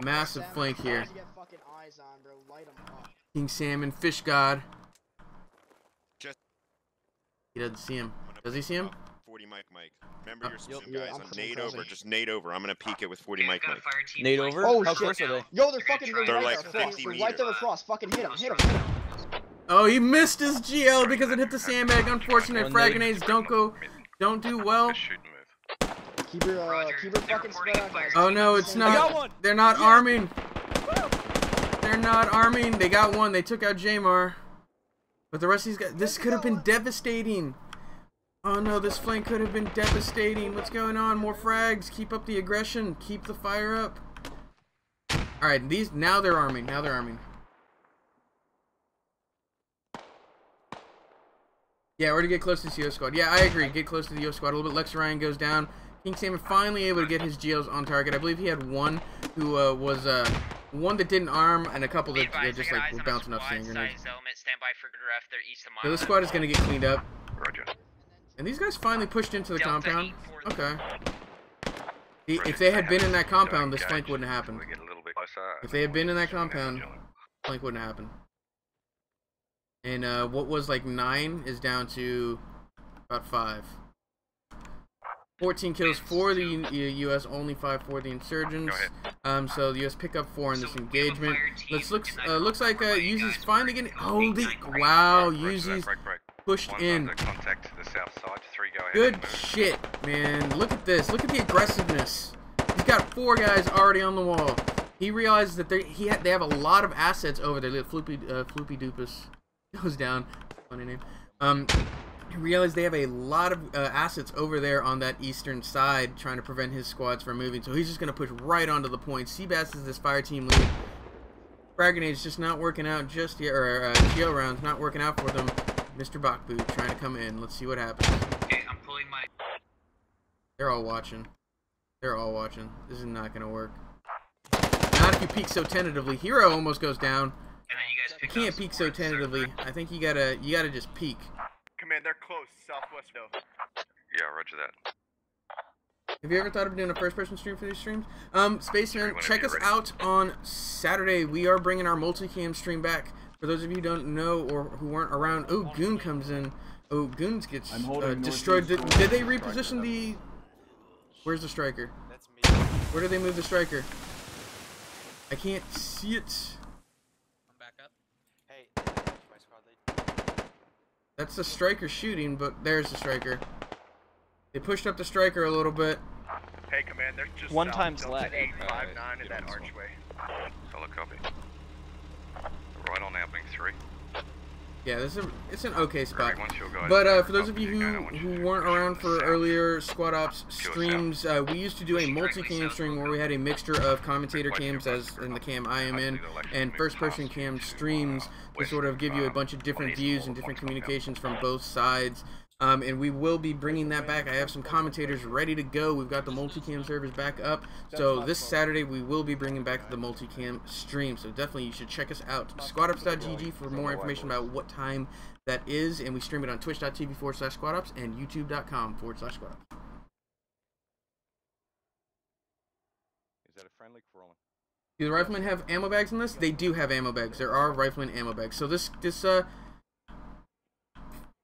[SPEAKER 7] Massive flank here. King Salmon, Fish God. He doesn't see him. Does he see him?
[SPEAKER 16] 40 Mike. Remember your swim guys. I'm nade over. Just nade over. I'm gonna peek it with 40 Mike.
[SPEAKER 5] Nade over?
[SPEAKER 8] Oh
[SPEAKER 5] How
[SPEAKER 8] shit!
[SPEAKER 5] close are they?
[SPEAKER 8] Yo, they're fucking
[SPEAKER 16] They're
[SPEAKER 8] right
[SPEAKER 16] like
[SPEAKER 8] there.
[SPEAKER 16] 50 meters.
[SPEAKER 8] Right there across. Fucking hit him.
[SPEAKER 7] Oh, he missed his GL because it hit the sandbag. Unfortunate. Frag grenades don't do well.
[SPEAKER 8] Keep your fucking spread out, guys.
[SPEAKER 7] Oh no, it's not. They're not arming. They're not arming. They got one. They took out Jamar. But the rest of these guys, this could have been devastating. Oh no, this flank could have been devastating. What's going on? More frags. Keep up the aggression. Keep the fire up. All right, now they're arming. Yeah, or to get close to the CO squad. Yeah, I agree. Get close to the CO squad a little bit. Lex Ryan goes down. King Salmon finally able to get his GLs on target. I believe he had one who was one that didn't arm and a couple that just like were bouncing off sand grenades. So this squad is going to get cleaned up.
[SPEAKER 1] Roger.
[SPEAKER 7] And these guys finally pushed into the compound. Okay. If they had been in that compound, this flank wouldn't have happened. If they had been in that compound, flank wouldn't have happened. And what was like 9 is down to about 5. 14 kills for the U.S., only 5 for the insurgents. So the U.S. pick up 4 in this engagement. Looks like Uzi's finally getting. Holy wow, Uzi's pushed in. Good shit, man. Look at this. Look at the aggressiveness. He's got 4 guys already on the wall. He realized that they have a lot of assets over there. Floopy Doopus goes down. Funny name. He realized they have a lot of assets over there on that eastern side, trying to prevent his squads from moving. So he's just going to push right onto the point. Seabass is this fire team lead. Frag grenade's just not working out just yet, or geo rounds not working out for them. Mr. Bakbu trying to come in. Let's see what happens.
[SPEAKER 2] Okay, I'm pulling my.
[SPEAKER 7] They're all watching. They're all watching. This is not going to work. Not if you peek so tentatively. Hero almost goes down.
[SPEAKER 2] And then you guys
[SPEAKER 7] You can't peek so tentatively. I think you gotta just peek.
[SPEAKER 3] Command, they're close, southwest though.
[SPEAKER 1] Yeah, roger that.
[SPEAKER 7] Have you ever thought of doing a first-person stream for these streams? Spaceman, check us out on Saturday. We are bringing our multicam stream back. For those of you who don't know or who weren't around, oh, Goon comes in. Oh, Goons gets destroyed. Did they reposition the... Where's the striker?
[SPEAKER 10] That's me.
[SPEAKER 7] Where did they move the striker? I can't see it.
[SPEAKER 4] I'm back up.
[SPEAKER 10] Hey, my squad lead.
[SPEAKER 7] That's the striker shooting, but there's the striker. They pushed up the striker a little bit.
[SPEAKER 3] Hey, command, there's just
[SPEAKER 5] one times lag.
[SPEAKER 3] 859 in that archway.
[SPEAKER 1] Solid copy. Right on outwing 3.
[SPEAKER 7] Yeah, it's an okay spot. But for those of you who weren't around for earlier Squad Ops streams, we used to do a multi-cam stream where we had a mixture of commentator cams, as in the cam I am in, and first-person cam streams to sort of give you a bunch of different views and different communications from both sides. And we will be bringing that back. I have some commentators ready to go. We've got the multicam servers back up. So this Saturday we will be bringing back the multicam stream. So definitely you should check us out. SquadOps.gg for more information about what time that is. And we stream it on twitch.tv/SquadOps and youtube.com/SquadOps.
[SPEAKER 16] Is that a friendly crawling?
[SPEAKER 7] Do the riflemen have ammo bags in this? They do have ammo bags. There are rifleman ammo bags. So this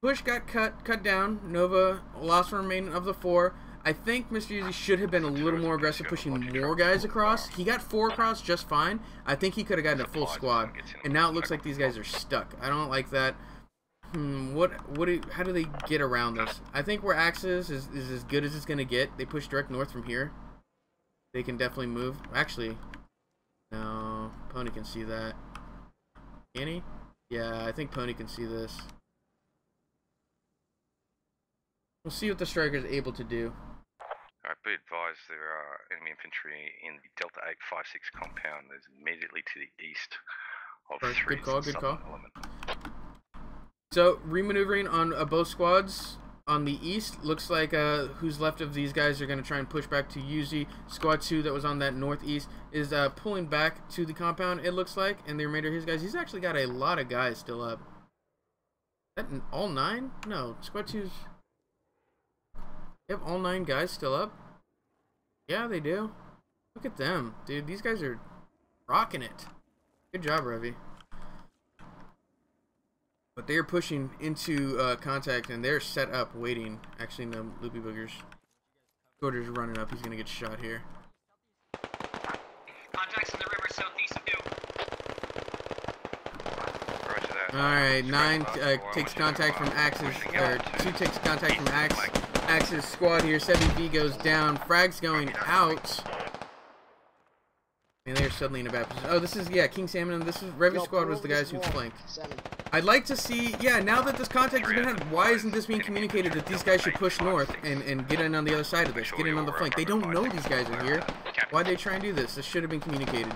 [SPEAKER 7] push got cut down. Nova lost the remaining of the 4. I think Mr. Uzi should have been a little more aggressive, pushing more guys across. He got 4 across just fine. I think he could have gotten a full squad. And now it looks like these guys are stuck. I don't like that. How do they get around this? I think where Axis is as good as it's gonna get. They push direct north from here. They can definitely move. Actually, no. Pony can see that. Can he? Yeah, I think Pony can see this. We'll see what the striker is able to do.
[SPEAKER 1] Alright, be advised there are enemy infantry in the Delta 856 compound. There's immediately to the east of 3.
[SPEAKER 7] Good call, good call. So, remaneuvering on both squads on the east. Looks like who's left of these guys are going to try and push back to Uzi. Squad 2 that was on that northeast is pulling back to the compound, it looks like. And the remainder of his guys, he's actually got a lot of guys still up. Is that all 9? No, Squad 2's... They have all 9 guys still up? Yeah, they do. Look at them. Dude, these guys are rocking it. Good job, Revy. But they're pushing into contact, and they're set up, waiting. Actually, no, Loopy Boogers. Gorder's running up. He's going to get shot here.
[SPEAKER 2] Contacts in the river southeast of you.
[SPEAKER 7] Alright, 9 takes contact from Axis, or 2 takes contact from Axis squad here. 7V goes down. Frag's going out. And they're suddenly in a bad position. Oh, this is, yeah, King Salmon. This is, Revy squad was the guys who flanked. I'd like to see, yeah, now that this contact has been had, why isn't this being communicated that these guys should push north and get in on the other side of this, get in on the flank? They don't know these guys are here. Why'd they try and do this? This should have been communicated.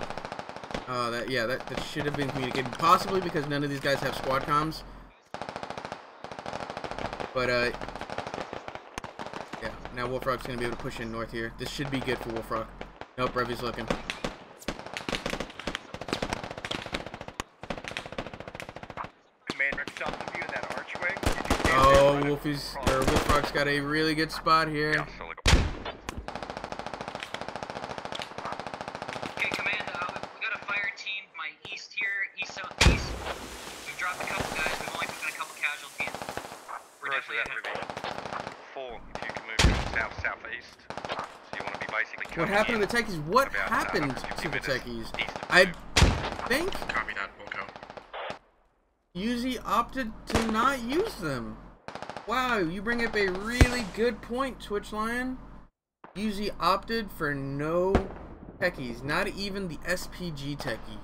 [SPEAKER 7] That should have been communicated. Possibly because none of these guys have squad comms. But, yeah, now Wolfrock's going to be able to push in north here. This should be good for Wolfrock. Nope, Revy's looking. Oh, Wolfrock's got a really good spot here.
[SPEAKER 2] Okay, command, we got a fire team, my east here, east-southeast. We've dropped a couple guys, we've only taken a couple casualties. We're definitely ahead.
[SPEAKER 1] 4, if you can move south-southeast.
[SPEAKER 7] What happened to the techies? What happened to the techies? I think
[SPEAKER 13] Copy that, Wilco.
[SPEAKER 7] Uzi opted to not use them. Wow, you bring up a really good point, Twitch Lion. Uzi opted for no techies, not even the SPG techie.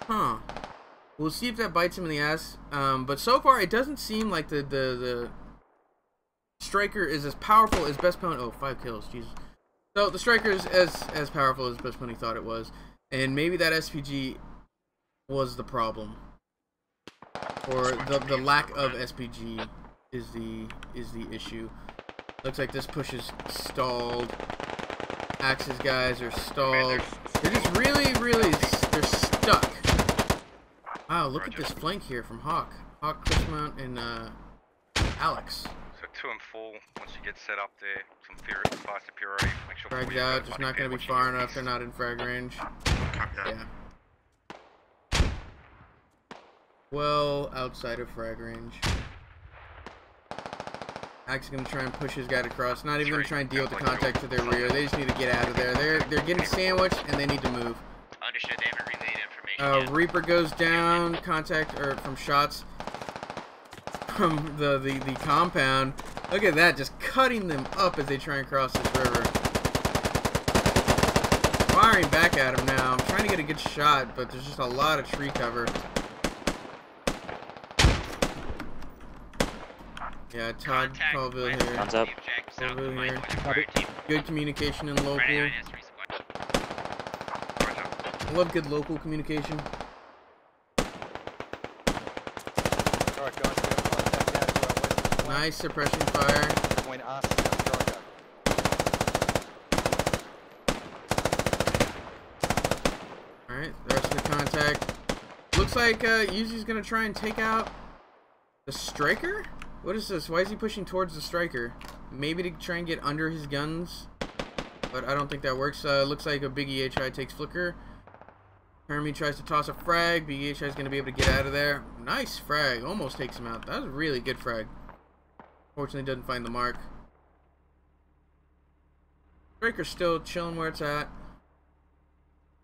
[SPEAKER 7] Huh. We'll see if that bites him in the ass. But so far, it doesn't seem like the Striker is as powerful as Best Pwn. Oh, 5 kills, Jesus. So the Striker is as powerful as Best Pony thought it was, and maybe that SPG was the problem, or the lack of SPG is the issue. Looks like this push is stalled. Axe's guys are stalled. They're just really they're stuck. Wow, look at this flank here from Hawk, Chrismount, and Alex.
[SPEAKER 1] So 2 and 4, once you get set up there, some fire superiority, make sure...
[SPEAKER 7] Fragged out, just not going to be far enough, they're not in frag range. Yeah. Well, outside of frag range. Axe is going to try and push his guy across, not even going to try and deal with the contact to their rear, they just need to get out of there. They're getting sandwiched, and they need to move.
[SPEAKER 2] Understood, they haven't relayed information.
[SPEAKER 7] Reaper goes down, contact, or from shots from the compound. Look at that, just cutting them up as they try and cross this river. Firing back at him now. I'm trying to get a good shot, but there's just a lot of tree cover. Yeah, Todd Colville here.
[SPEAKER 11] Thumbs up.
[SPEAKER 7] Colville here. Good communication in local. I love good local communication. Nice suppression fire. Alright, the rest of the contact. Looks like Uzi's gonna try and take out the Striker? What is this? Why is he pushing towards the Striker? Maybe to try and get under his guns, but I don't think that works. Looks like a big EHI takes Flicker. Hermie tries to toss a frag. Big EHI is going to be able to get out of there. Nice frag. Almost takes him out. That was a really good frag. Fortunately, doesn't find the mark. Striker's still chilling where it's at.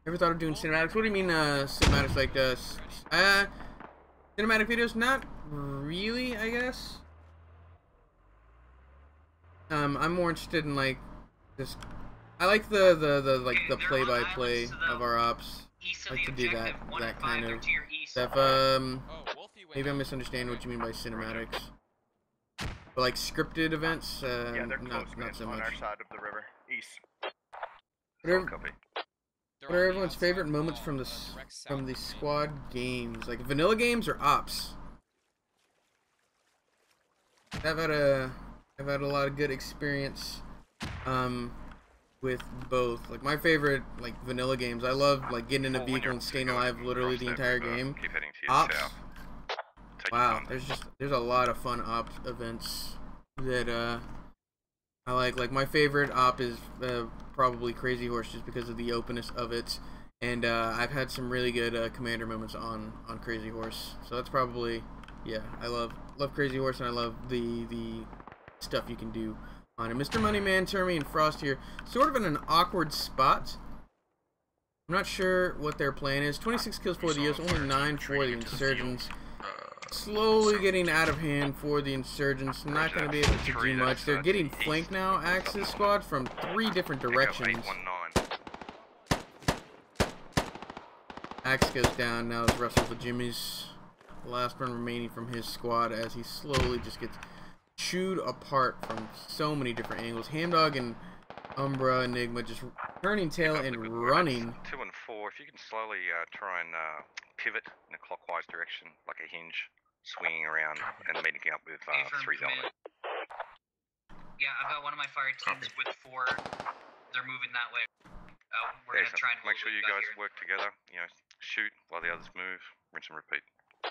[SPEAKER 7] Ever thought of doing cinematics? What do you mean cinematics like this? Cinematic videos? Not really, I guess. I'm more interested in like just. I like the play-by-play of our ops. I like to do that kind of stuff. Maybe I'm misunderstanding what you mean by cinematics. But like scripted events,
[SPEAKER 3] yeah, they're close,
[SPEAKER 7] not so
[SPEAKER 3] on
[SPEAKER 7] much.
[SPEAKER 3] our side of the river, east.
[SPEAKER 7] What are everyone's favorite moments from the squad games? Like vanilla games or ops? I've had a lot of good experience with both. Like my favorite like vanilla games, I love like getting in a vehicle and staying alive literally the entire game. Ops, wow, there's a lot of fun ops events that I like. Like my favorite op is probably Crazy Horse, just because of the openness of it, and I've had some really good commander moments on Crazy Horse. So that's probably, yeah, I love Crazy Horse, and I love the stuff you can do on it. Mr. Moneyman, Termy, and Frost here, sort of in an awkward spot. I'm not sure what their plan is. 26 kills for the US, only 9 for the Insurgents. Slowly getting out of hand for the Insurgents. Not going to be able to do much. They're getting flanked now, Axis squad, from 3 different directions. Axe goes down. Now it's Russell the Jimmy's last one remaining from his squad, as he slowly just gets chewed apart from so many different angles. Hamdog and Umbra, Enigma just turning tail and running.
[SPEAKER 1] 2 and 4. If you can slowly try and pivot in a clockwise direction, like a hinge, swinging around and meeting up with 3's element.
[SPEAKER 2] Yeah, I've got one of my fire teams with 4. They're moving that way. We're gonna try and
[SPEAKER 1] make sure you guys work together. You know, shoot while the others move. Rinse and repeat.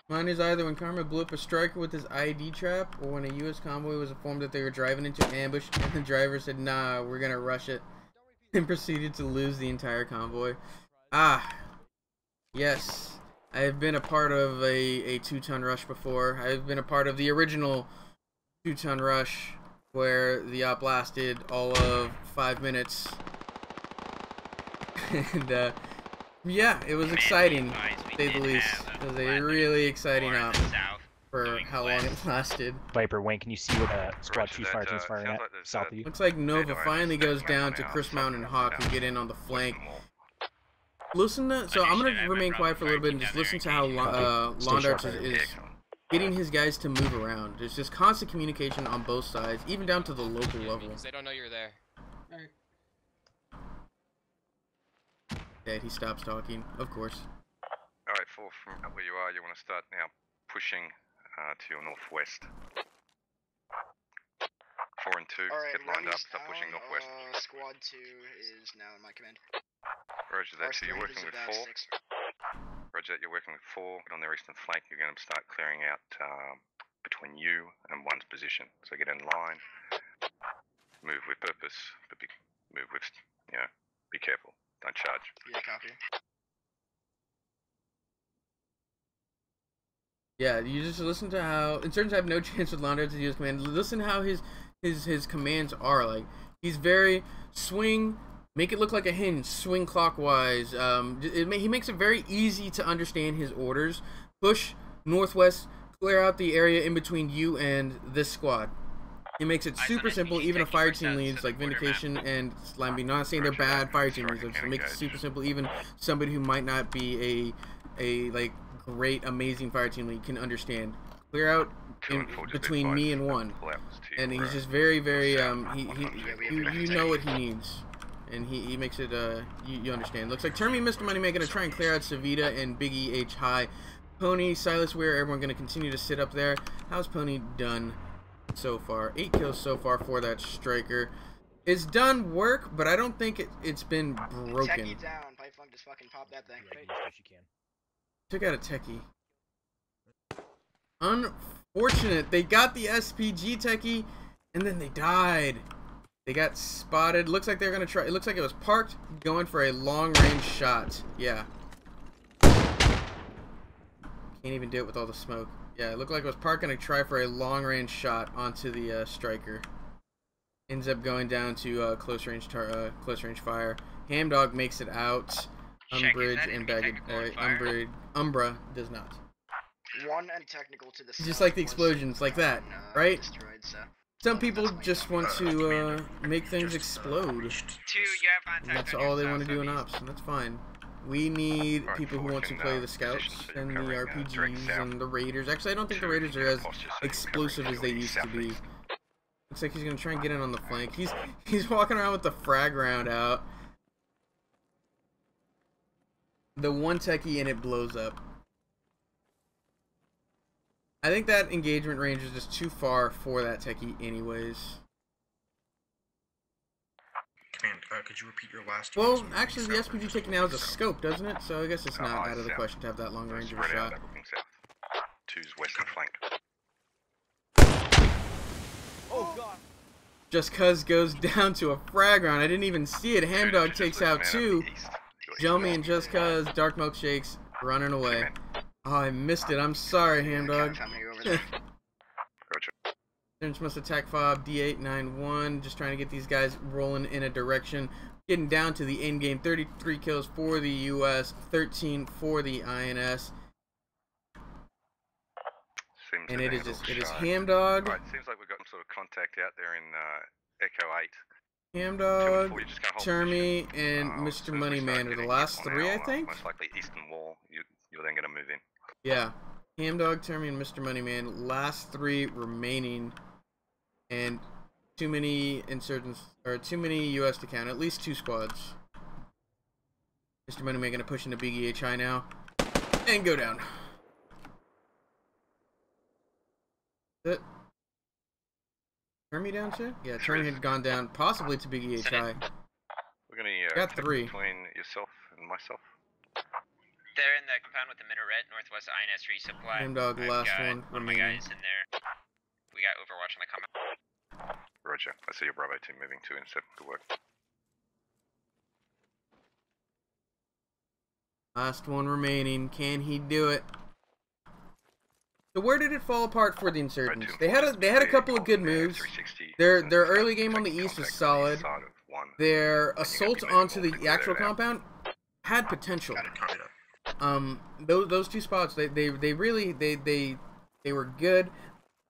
[SPEAKER 7] Mine is either when Karma blew up a Striker with his ID trap, or when a U.S. convoy was informed that they were driving into ambush, and the driver said, "Nah, we're gonna rush it," and proceeded to lose the entire convoy. Ah, yes. I have been a part of a 2-ton rush before. I've been a part of the original 2-ton rush where the op lasted all of 5 minutes. And yeah, it was exciting, to say the least. It was a really exciting op for how long it lasted.
[SPEAKER 17] Viper, Wayne, can you see where Squad 2 fire team's firing at? South of you?
[SPEAKER 7] Looks like Nova finally goes down to Chris Mountain and Hawk, who get in on the flank. Listen to, so I'm gonna remain quiet for a little bit and just listen to how Londarts is getting his guys to move around. There's just constant communication on both sides, even down to the local level.
[SPEAKER 6] They don't know you're there.
[SPEAKER 7] Yeah, he stops talking, of course.
[SPEAKER 1] Alright, 4 from where you are, you want to start now pushing to your northwest. 4 and 2, get lined up, start pushing northwest.
[SPEAKER 14] Squad 2 is now in my command.
[SPEAKER 1] Roger that, so you're working with 4. Roger that, you're working with 4, but on their eastern flank you're going to start clearing out between you and 1's position. So get in line, move with purpose, but move with, you know, be careful. Don't charge.
[SPEAKER 14] Yeah, copy.
[SPEAKER 7] Yeah, you just listen to how, in terms of have no chance with Londarts to use command, listen how his commands are. Like, he's very swing, make it look like a hinge, swing clockwise. He makes it very easy to understand his orders. Push northwest, clear out the area in between you and this squad. It makes it super simple. Even a fire team leads like Vindication and Slime, not saying they're bad fire team leads, it makes it super simple. Even somebody who might not be a like great amazing fire team lead can understand. Clear out between me and 1, and he's just very you know what he needs, and he makes it you understand. Looks like Termy and Mr. Moneymaker gonna try and clear out Savita and Biggie H high. Pony, Silas Weir, everyone gonna continue to sit up there. How's Pony done so far? 8 kills so far for that striker. It's done work, but I don't think it's been broken.
[SPEAKER 14] Techie down. Pipefunk, just fucking pop that thing.
[SPEAKER 7] Took out a techie. Unfortunate. They got the SPG techie, and then they died. They got spotted. Looks like they're gonna try. It looks like it was parked, going for a long-range shot. Yeah. Can't even do it with all the smoke. Yeah, it looked like it was parked, gonna try for a long-range shot onto the striker. Ends up going down to close-range fire. Hamdog makes it out. Umbridge and Umbra does not.
[SPEAKER 14] 1 and technical to the south.
[SPEAKER 7] Just like the explosions, like that, right? Destroyed, so. Some people just want to make things explode.
[SPEAKER 6] 2, you have contact.
[SPEAKER 7] That's all they want to do in ops, and that's fine. We need people who want to play the scouts and the RPGs and the raiders. Actually, I don't think the raiders are as explosive as they used to be. Looks like he's gonna try and get in on the flank. He's walking around with the frag round out. The 1 techie and it blows up. I think that engagement range is just too far for that techie anyways.
[SPEAKER 13] Command, could you repeat your last?
[SPEAKER 7] Well, actually the SPG techie now is a scope, doesn't it? So I guess it's not out of the question to have that long range of a shot.
[SPEAKER 1] 2's western flank.
[SPEAKER 3] Oh god.
[SPEAKER 7] Just cuz goes down to a frag round. I didn't even see it. Hamdog takes out 2. Jomi and Just Cuz, Dark Milkshakes, running away. Oh, I missed it. I'm sorry, Hamdog. Since must attack fob, D891, just trying to get these guys rolling in a direction. Getting down to the end game. 33 kills for the US, 13 for the INS. And it is Hamdog.
[SPEAKER 1] Right, seems like we've got some sort of contact out there in Echo 8.
[SPEAKER 7] Hamdog, Termy, and Mr. Moneyman are the last 3, I think?
[SPEAKER 1] Most likely eastern wall, you're then going to move in.
[SPEAKER 7] Yeah. Hamdog, Termy, and Mr. Moneyman, last 3 remaining. And too many insurgents, or too many US to count, at least 2 squads. Mr. Moneyman going to push into Big EHI now. And go down. That's it. Termy down too? Yeah, Termy had gone down, possibly to Big EHI.
[SPEAKER 1] We're gonna
[SPEAKER 7] got 3
[SPEAKER 1] between yourself and myself.
[SPEAKER 6] They're in the compound with the minaret, northwest INS resupply.
[SPEAKER 7] Hamdog, last one.
[SPEAKER 6] One of my guys in there. We got Overwatch on the compound.
[SPEAKER 1] Roger. I see your Bravo team moving to intercept. Good work.
[SPEAKER 7] Last one remaining. Can he do it? So where did it fall apart for the insurgents? They had a couple of good moves. Their early game on the east was solid. Their assault onto the actual compound had potential. Those two spots they really were good,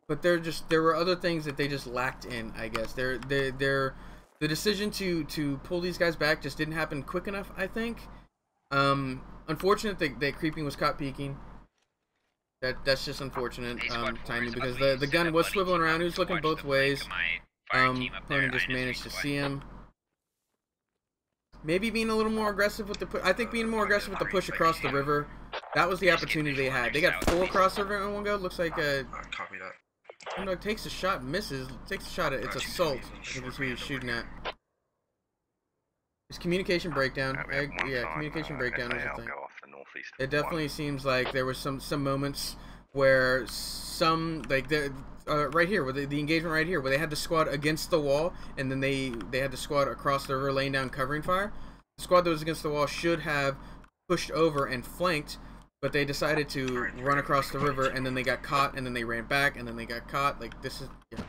[SPEAKER 7] but there were other things that they just lacked in, I guess. The decision to pull these guys back just didn't happen quick enough, I think. Unfortunate that creeping was caught peeking. That's just unfortunate timing, because the gun was swiveling around. He was looking both ways. Opponent just managed to see him. Maybe being a little more aggressive with the push. I think being more aggressive with the push across the river. That was the opportunity they had. They got 4 across the river in one go. Looks like
[SPEAKER 13] Copy that.
[SPEAKER 7] you know, takes a shot, misses. Takes a shot at it's assault. I think is who he's shooting at. It's communication breakdown. Yeah, communication breakdown is a thing. It definitely seems like there was some moments where some right here, where the engagement right here, where they had the squad against the wall, and then they had the squad across the river laying down covering fire. The squad that was against the wall should have pushed over and flanked, but they decided to run across the river, and then they got caught, and then they ran back, and then they got caught. Like, this is, yeah.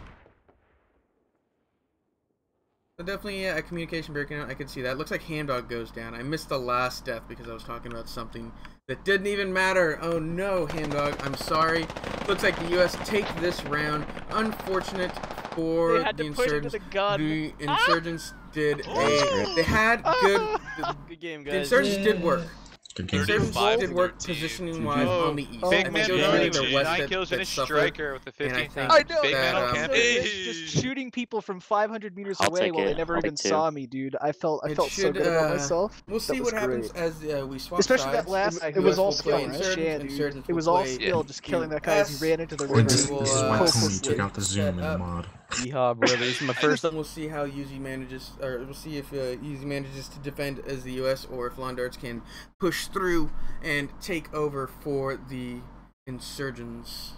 [SPEAKER 7] So definitely, yeah, a communication breakdown. I could see that. Looks like Hamdog goes down. I missed the last death because I was talking about something that didn't even matter. Oh no, Hamdog. I'm sorry. Looks like the U.S. take this round. Unfortunate for the insurgents. The insurgents did a. They had good.
[SPEAKER 5] Good game, guys.
[SPEAKER 7] The insurgents did work.
[SPEAKER 13] Good
[SPEAKER 7] The insurgents did work positioning wise on the east.
[SPEAKER 9] Big
[SPEAKER 7] I
[SPEAKER 9] man
[SPEAKER 7] think it was really
[SPEAKER 9] damage,
[SPEAKER 7] the west
[SPEAKER 9] 9
[SPEAKER 7] that,
[SPEAKER 9] kills and a
[SPEAKER 7] suffered.
[SPEAKER 9] striker with the
[SPEAKER 7] And
[SPEAKER 9] 15,000.
[SPEAKER 7] I think
[SPEAKER 5] Big
[SPEAKER 7] that,
[SPEAKER 5] metal campaign. Just shooting people from 500 meters
[SPEAKER 11] I'll
[SPEAKER 5] away
[SPEAKER 11] take
[SPEAKER 5] while they
[SPEAKER 11] it.
[SPEAKER 5] never
[SPEAKER 11] I'll
[SPEAKER 5] even
[SPEAKER 11] take 2.
[SPEAKER 5] saw me, dude. I felt so good about myself.
[SPEAKER 7] We'll see what happens as we swap
[SPEAKER 5] Especially
[SPEAKER 7] sides.
[SPEAKER 5] that last.
[SPEAKER 7] US
[SPEAKER 5] It was all
[SPEAKER 7] will play
[SPEAKER 5] skill, right?
[SPEAKER 7] insurgents,
[SPEAKER 5] Yeah, dude.
[SPEAKER 7] insurgents
[SPEAKER 5] It
[SPEAKER 7] will
[SPEAKER 5] was all
[SPEAKER 7] play
[SPEAKER 5] skill, just killing that guy as he ran into the
[SPEAKER 13] Or
[SPEAKER 5] river.
[SPEAKER 13] this is why
[SPEAKER 7] will,
[SPEAKER 13] Tony took out the zoom in the mod.
[SPEAKER 17] Yeehaw, brother. This is my first.
[SPEAKER 7] We'll see how Yuzi manages, or we'll see if Yuzi manages to defend as the U.S. or if Londarts can push through and take over for the insurgents.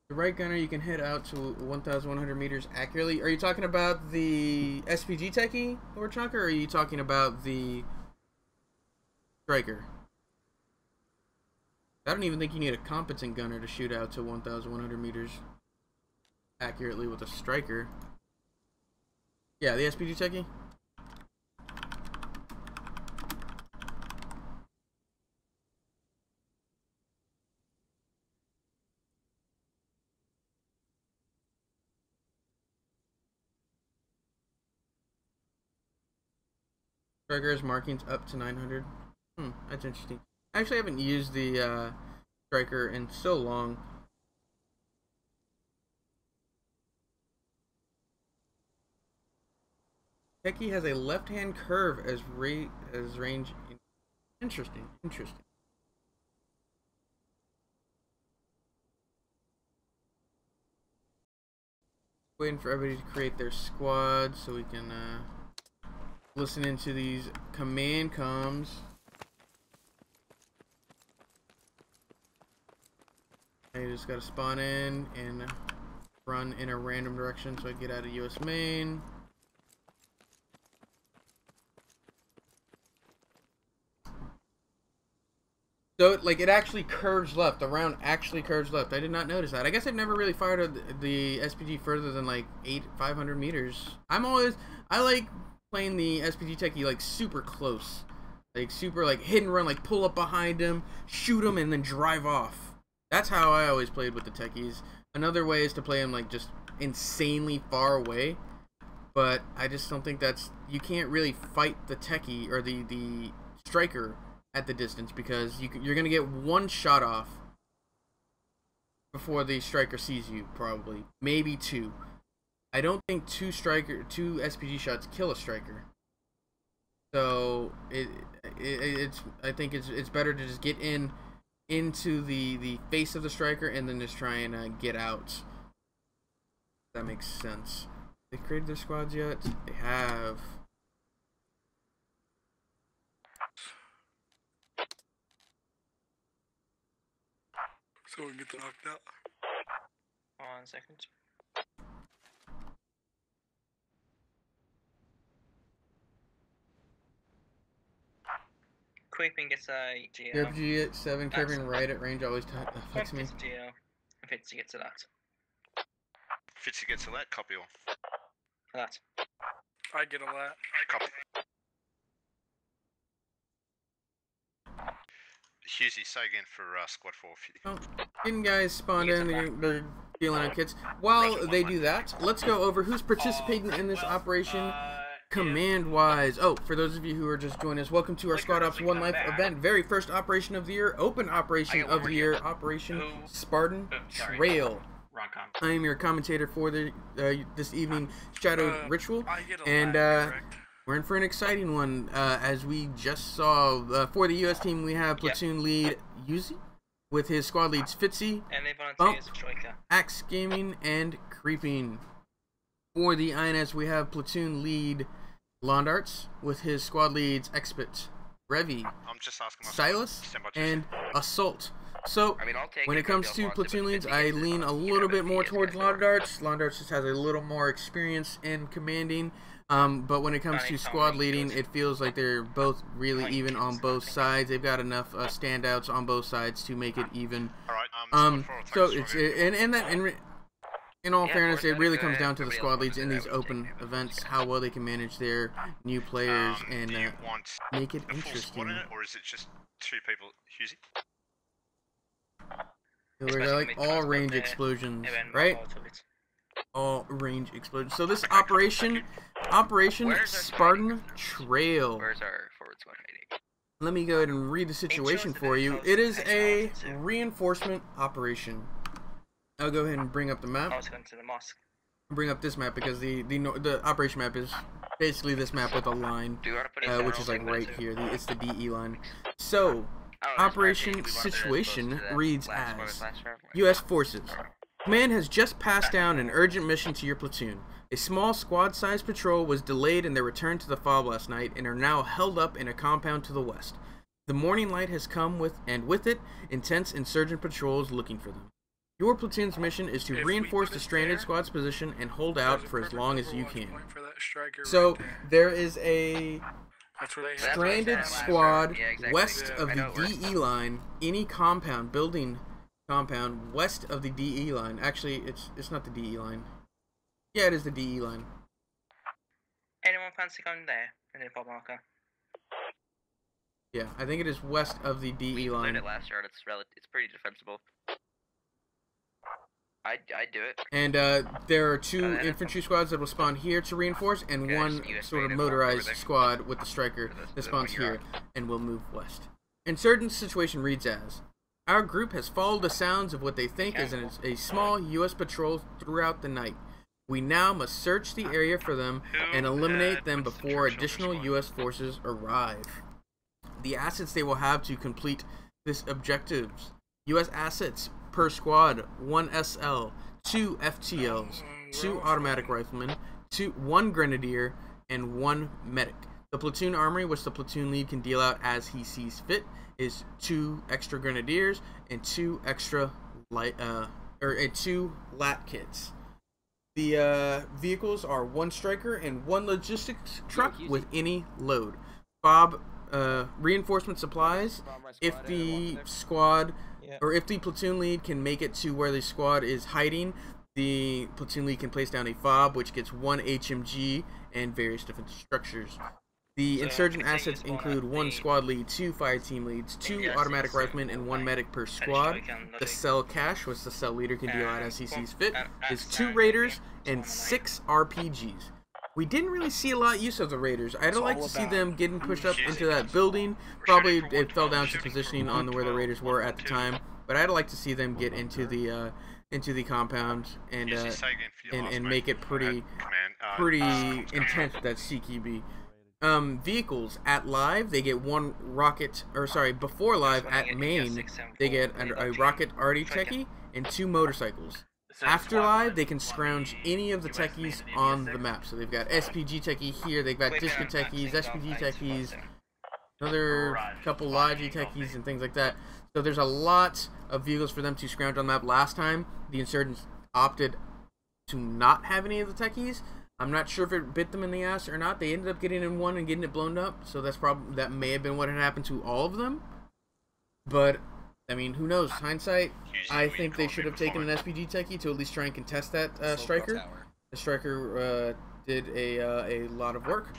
[SPEAKER 7] The right gunner, you can hit out to 1,100 meters accurately. Are you talking about the SPG techie, Lord Chunker, or are you talking about the striker? I don't even think you need a competent gunner to shoot out to 1,100 meters accurately with a striker. Yeah, the SPG techie. Striker's markings up to 900. That's interesting. I actually haven't used the striker in so long. Techie has a left-hand curve as range. Interesting. Waiting for everybody to create their squad so we can listen into these command comms. I just gotta spawn in and run in a random direction so I get out of US main. So, like, it actually curves left. The round actually curves left. I did not notice that. I guess I've never really fired the SPG further than, like, 500 meters. I like playing the SPG techie, like, super close. Like, super, like, hit and run, like, pull up behind him, shoot him, and then drive off. That's how I always played with the techies. Another way is to play them, like, just insanely far away. But I just don't think that's... You can't really fight the techie, or the striker at the distance, because you're going to get one shot off before the striker sees you, probably. Maybe 2. I don't think 2 SPG shots kill a striker. So I think it's better to just get into the face of the striker and then just try and get out. That makes sense. They created their squads yet? They have.
[SPEAKER 18] Someone get knocked out.
[SPEAKER 6] 1 second.
[SPEAKER 19] creeping gets a GO.
[SPEAKER 7] PUBG at 7, covering right at range always affects me.
[SPEAKER 19] Gets a GO. Fitzy gets a that.
[SPEAKER 1] Fitzy gets a that, copy all.
[SPEAKER 19] That.
[SPEAKER 18] I get a lat.
[SPEAKER 1] Copy. Husey, say again for squad 4.
[SPEAKER 7] Oh, getting guys spawned in, they're dealing out kits. While they do that, let's go over who's participating in this operation command-wise. Oh, for those of you who are just joining us, welcome to our Squad Ops One Life event. Very first operation of the year, open operation of the year, Operation Spartan Trail. I am your commentator for the this evening, Shadowed Ritual, and we're in for an exciting one. As we just saw, for the U.S. team, we have platoon lead Yuzi, with his squad leads Fitzy, Bump, Axe Gaming, and Creeping. For the INS, we have platoon lead Londarts, with his squad leads Expert, Revi, Silas, and Assault. So, when it comes to platoon leads, I lean a little bit more towards Londarts. Londarts just has a little more experience in commanding. But when it comes to squad leading, it feels like they're both really even on both sides. They've got enough standouts on both sides to make it even. So it's in all fairness, it really comes down to the squad leads in these open events, how well they can manage their new players and make it interesting.
[SPEAKER 1] Or is it just 2 people, Husey?
[SPEAKER 7] They're like all range explosions, right? All range explosions. So this Operation Spartan Trail.
[SPEAKER 19] Where's our forward squad hiding?
[SPEAKER 7] Let me go ahead and read the situation for you. It is a reinforcement operation. I'll go ahead and bring up the map.
[SPEAKER 19] I was going to the mosque.
[SPEAKER 7] Bring up this map because the operation map is basically this map with a line, which is like right here. It's the DE line. So, operation situation reads as U.S. Forces. Command has just passed down an urgent mission to your platoon. A small squad-sized patrol was delayed in their return to the FOB last night and are now held up in a compound to the west. The morning light has come with it, intense insurgent patrols looking for them. Your platoon's mission is to reinforce the stranded squad's position and hold out for as long as you can. So, there is a stranded squad west of the DE line, any compound, building compound west of the DE line. Actually, it's not the DE line. Yeah, it is the DE line.
[SPEAKER 19] Anyone fancy going there in the pop marker?
[SPEAKER 7] Yeah, I think it is west of the DE line.
[SPEAKER 19] We played it last year and it's pretty defensible. I'd do it.
[SPEAKER 7] And there are 2 infantry squads that will spawn here to reinforce, and one sort of motorized squad with the striker that spawns here and will move west. Insurgent situation reads as: our group has followed the sounds of what they think is a small U.S. patrol throughout the night. We now must search the area for them and eliminate them before additional U.S. forces arrive. The assets they will have to complete this objectives: U.S. assets per squad, 1 SL, 2 FTLs, 2 automatic riflemen, 1 grenadier, and 1 medic. The platoon armory, which the platoon lead can deal out as he sees fit, is 2 extra grenadiers and 2 extra two lat kits. The vehicles are 1 striker and 1 logistics truck with any load. FOB reinforcement supplies. If the squad or if the platoon lead can make it to where the squad is hiding, the platoon lead can place down a FOB, which gets 1 HMG and various different structures. The insurgent assets include 1 squad lead, 2 fire team leads, 2 automatic riflemen, and 1 medic per squad. The cell cache, which the cell leader can deal out as he sees fit, is 2 raiders and 6 RPGs. We didn't really see a lot of use of the raiders. I'd like to see them getting pushed up into that building. Probably it fell down to positioning on where the raiders were at the time, but I'd like to see them get into the compound and make it pretty intense with that CQB. Vehicles at live, they get 1 rocket, or sorry, before live at main, they get a rocket arty techie and 2 motorcycles. After live, they can scrounge any of the techies on the map. So they've got SPG techie here, they've got Disca techies, SPG techies, another couple Logi techies and things like that. So there's a lot of vehicles for them to scrounge on the map. Last time, the insurgents opted to not have any of the techies. I'm not sure if it bit them in the ass or not. They ended up getting in one and getting it blown up, so that may have been what had happened to all of them. But I mean, who knows? Hindsight. I think they should have taken an SPG techie to at least try and contest that striker. The striker did a lot of work.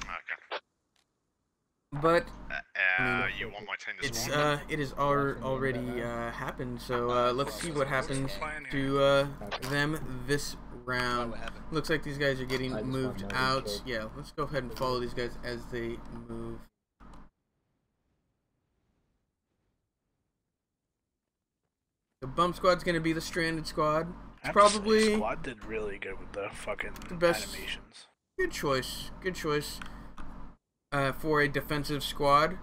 [SPEAKER 7] But I mean,
[SPEAKER 16] you want my team this morning?
[SPEAKER 7] it has already happened. So let's see what happens to them this round. Looks like these guys are getting moved out. Yeah, let's go ahead and follow these guys as they move. The bump squad's gonna be the stranded squad. It's probably
[SPEAKER 17] the squad did really good with the fucking
[SPEAKER 7] best
[SPEAKER 17] animations.
[SPEAKER 7] Good choice. Good choice. For a defensive squad,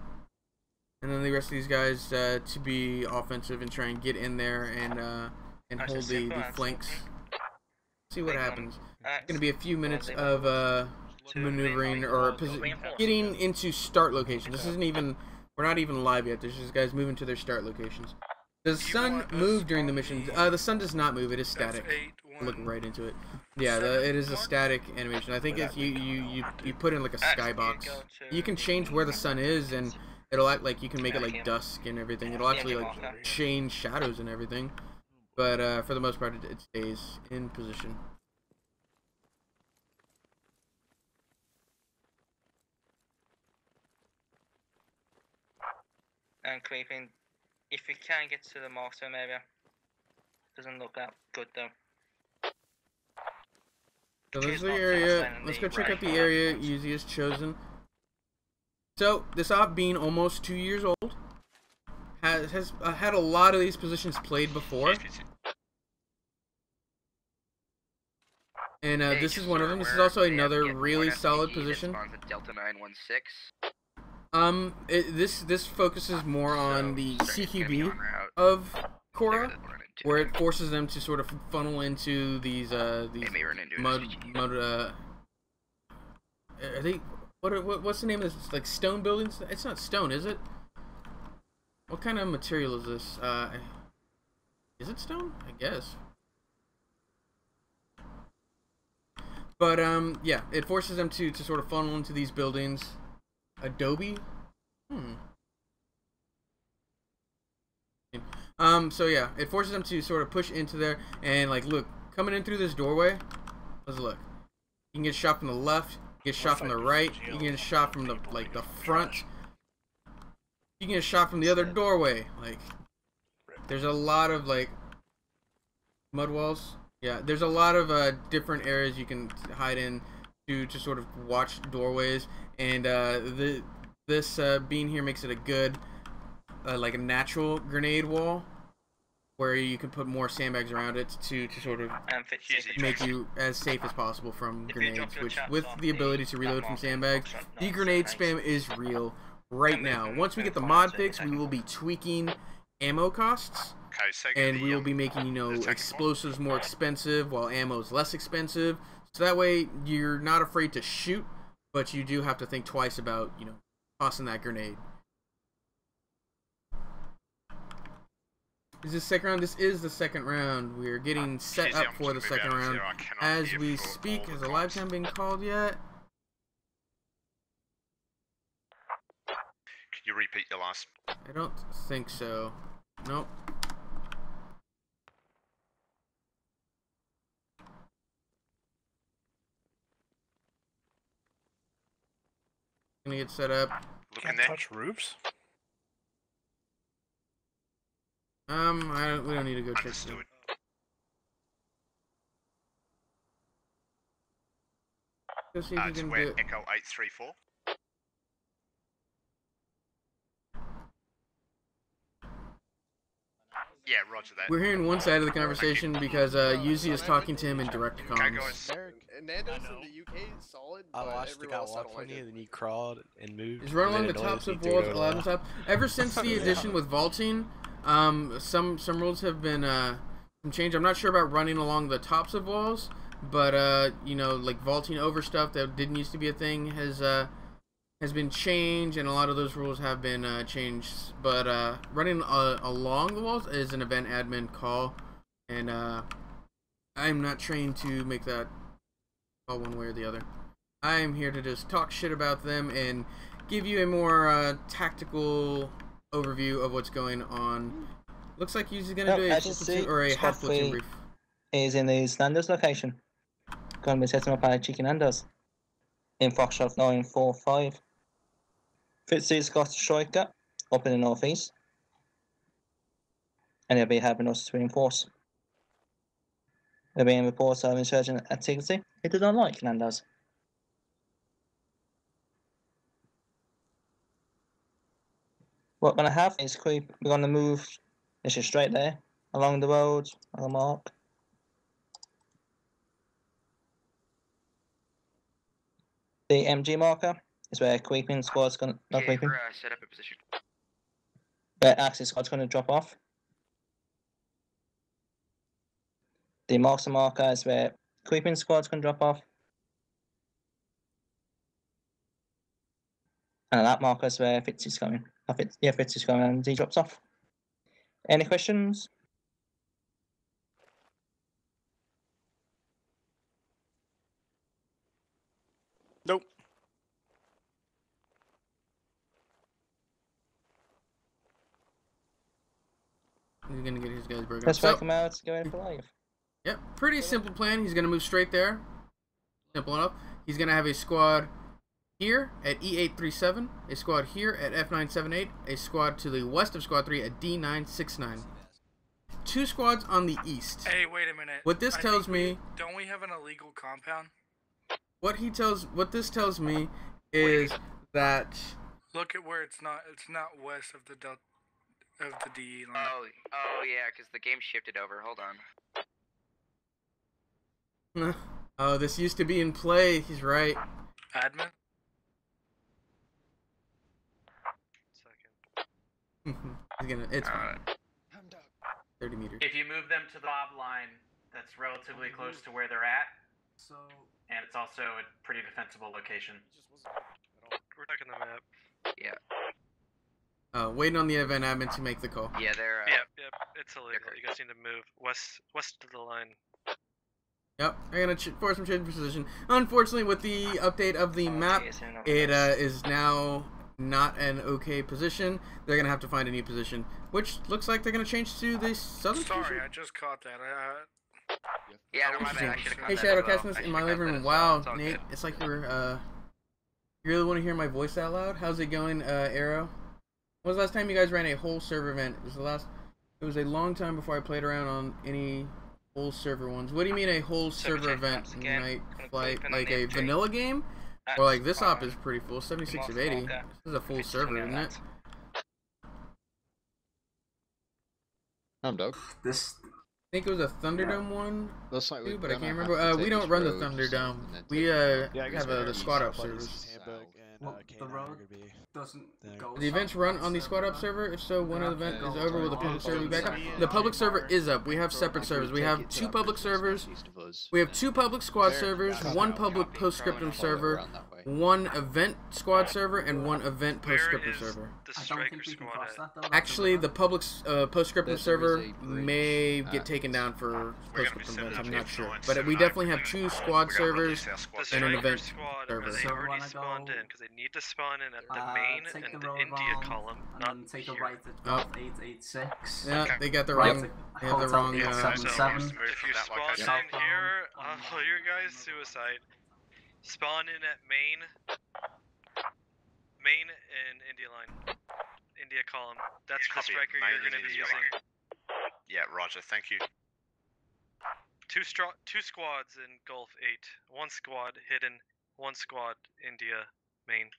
[SPEAKER 7] and then the rest of these guys to be offensive and try and get in there and hold the flanks. See what happens. It's gonna be a few minutes of maneuvering or getting into start location. This isn't even. We're not even live yet. There's just guys moving to their start locations. Does the sun move during the missions? The sun does not move. It is static. Look right into it. Yeah, it is a static animation. I think if you put in like a skybox, you can change where the sun is, and it'll act like you can make it like dusk and everything. It'll actually like change shadows and everything. But for the most part, it stays in position.
[SPEAKER 19] And creeping. If we can get to the marksman area, doesn't look that good though.
[SPEAKER 7] So this is the area. Let's go check out the area Uzi has chosen. So this op, being almost 2 years old, has had a lot of these positions played before, and this is one of them. This is also another really solid position.
[SPEAKER 20] Delta 916.
[SPEAKER 7] This focuses more on the CQB of Korra, where it forces them to sort of funnel into these mud are they what's the name of this, like stone buildings? It's not stone, is it? What kind of material is this? Is it stone? I guess. But yeah, it forces them to sort of funnel into these buildings. Adobe? So yeah, it forces them to sort of push into there, and like, look, coming in through this doorway, let's look. You can get shot from the left, you get shot from the right, you can get shot from the front. You can get shot from the other doorway. Like, there's a lot of like mud walls. Yeah, there's a lot of different areas you can hide in to sort of watch doorways. And this being here makes it a good, like a natural grenade wall, where you can put more sandbags around it to sort of make you as safe as possible from grenades. Which, with the ability to reload from sandbags, the grenade spam is real right now. Once we get the mod fix, we will be tweaking ammo costs, and we will be making, you know, explosives more expensive while ammo is less expensive. So that way you're not afraid to shoot, but you do have to think twice about, you know, tossing that grenade. Is this second round? This is the second round. We're getting set up for the second round as we speak. Has a live time been called yet?
[SPEAKER 16] Can you repeat your last?
[SPEAKER 7] I don't think so. Nope. Gonna get set up.
[SPEAKER 17] Can't touch roofs?
[SPEAKER 7] We don't need to go check it. Go see if you can do it.
[SPEAKER 16] Echo 834. Yeah, roger that.
[SPEAKER 7] We're hearing one side of the conversation because Yuzi is talking to him in direct comms.
[SPEAKER 8] Nando's in the UK is solid.
[SPEAKER 21] I watched the guy walk on you, and then he crawled and moved.
[SPEAKER 7] He's running along the tops of walls, allowed on top. Ever since the addition with vaulting, some rules have been some change. I'm not sure about running along the tops of walls, but you know, like vaulting over stuff that didn't used to be a thing has been changed, and a lot of those rules have been changed. But running along the walls is an event admin call, and I'm not trained to make that call one way or the other. I'm here to just talk shit about them and give you a more tactical overview of what's going on. Looks like he's going to do a full platoon or a half platoon brief.
[SPEAKER 20] Is in the Nando's location. Going to be setting up our chicken Nando's in Foxtrot 945. Fitz's got a striker up in the northeast, and he'll be having us to reinforce. There'll be reports of insurgent activity. It does not like Nando's. What we're going to have is creep. We're going to move this is straight there along the road on a mark. The MG marker is where creeping squad's going to not creeping.
[SPEAKER 6] Set up a position.
[SPEAKER 20] Where Axis squad's going to drop off. The master marker is where creeping squad's going to drop off. And that marker is where Fitz is going. Fitz is going and he drops off. Any questions?
[SPEAKER 13] Nope.
[SPEAKER 7] He's gonna get his guys broken up.
[SPEAKER 20] Let's wake him out, go in for live.
[SPEAKER 7] Yep, pretty simple plan. He's gonna move straight there. Simple enough. He's gonna have a squad here at E837, a squad here at F978, a squad to the west of Squad 3 at D969. 2 squads on the east.
[SPEAKER 18] Hey, wait a minute.
[SPEAKER 7] What this tells me...
[SPEAKER 18] Don't we have an illegal compound?
[SPEAKER 7] What this tells me is that...
[SPEAKER 18] Look at where it's not west of the DE line.
[SPEAKER 6] Oh yeah, because the game shifted over. Hold on.
[SPEAKER 7] Oh, this used to be in play. He's right.
[SPEAKER 18] Admin?
[SPEAKER 7] It's fine. 30 meters.
[SPEAKER 22] If you move them to the bob line, that's relatively close to where they're at. And it's also a pretty defensible location.
[SPEAKER 23] We're checking the map.
[SPEAKER 6] Yeah.
[SPEAKER 7] Waiting on the event admin to make the call.
[SPEAKER 6] Yeah, they're.
[SPEAKER 23] Yep. It's illegal. You guys need to move west of the line.
[SPEAKER 7] Yep, I'm gonna force some change position. Unfortunately, with the update of the map, it is now not an okay position. They're gonna have to find a new position, which looks like they're gonna change to the southern position.
[SPEAKER 18] Sorry, I just caught that.
[SPEAKER 6] Yeah, no, my bad. I should've caught
[SPEAKER 7] Hey,
[SPEAKER 6] that
[SPEAKER 7] Shadow,
[SPEAKER 6] as well.
[SPEAKER 7] catching this in my living room. Wow, Nate, it's like you're you really want to hear my voice out loud? How's it going, Arrow? When was the last time you guys ran a whole server event? It was a long time before I played around on any whole server ones. What do you mean a whole server event? Night flight, like a vanilla game? Or like this op is pretty full, 76 of 80. This is a full server, isn't it?
[SPEAKER 24] I'm Doug.
[SPEAKER 7] I think it was a Thunderdome one,
[SPEAKER 24] Looks like
[SPEAKER 7] too, but I can't remember. We don't run the Thunderdome. We have the squad up servers.
[SPEAKER 25] The road doesn't go.
[SPEAKER 7] The events run on the squad up server. If so, when an event is over, will the public server be back up? The public server is up. We have separate servers. We have 2 public servers. We have 2 public squad servers, 1 public postscriptum server, 1 event squad server, and 1 event postscriptum server. Actually, the public postscriptum server may get taken down for postscriptum events. I'm not sure, but we definitely have 2 squad servers and an event server.
[SPEAKER 23] They already spawned in because they need to spawn in at the main and the India column, not
[SPEAKER 25] take a right at 886.
[SPEAKER 7] Yeah, they got the wrong. They have the wrong.
[SPEAKER 23] If you spawn in here, all your guys suicide. Spawn in at main and India line, India column. That's the striker you're going to be using.
[SPEAKER 1] Yeah, Roger. Thank you.
[SPEAKER 23] 2 squads in Gulf 8. 1 squad hidden. 1 squad India main.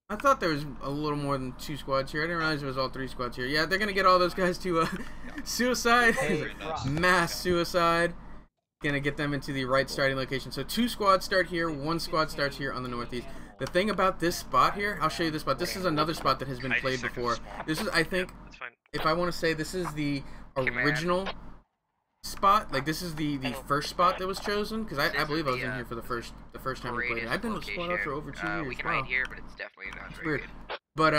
[SPEAKER 7] I thought there was a little more than 2 squads here. I didn't realize it was all 3 squads here. Yeah, they're gonna get all those guys to suicide, mass suicide. Gonna get them into the right starting location. So 2 squads start here, 1 squad starts here on the northeast. The thing about this spot here, I'll show you this spot. This is another spot that has been played before. This is, I think, if I want to say, this is the original spot. Like, this is the first spot that was chosen, because I believe I was in here for the first time we played it. I've been with squad up for over 2 years.
[SPEAKER 6] We can
[SPEAKER 7] wow.
[SPEAKER 6] hide here, but it's definitely not
[SPEAKER 7] It's
[SPEAKER 6] very
[SPEAKER 7] weird.
[SPEAKER 6] good.
[SPEAKER 7] But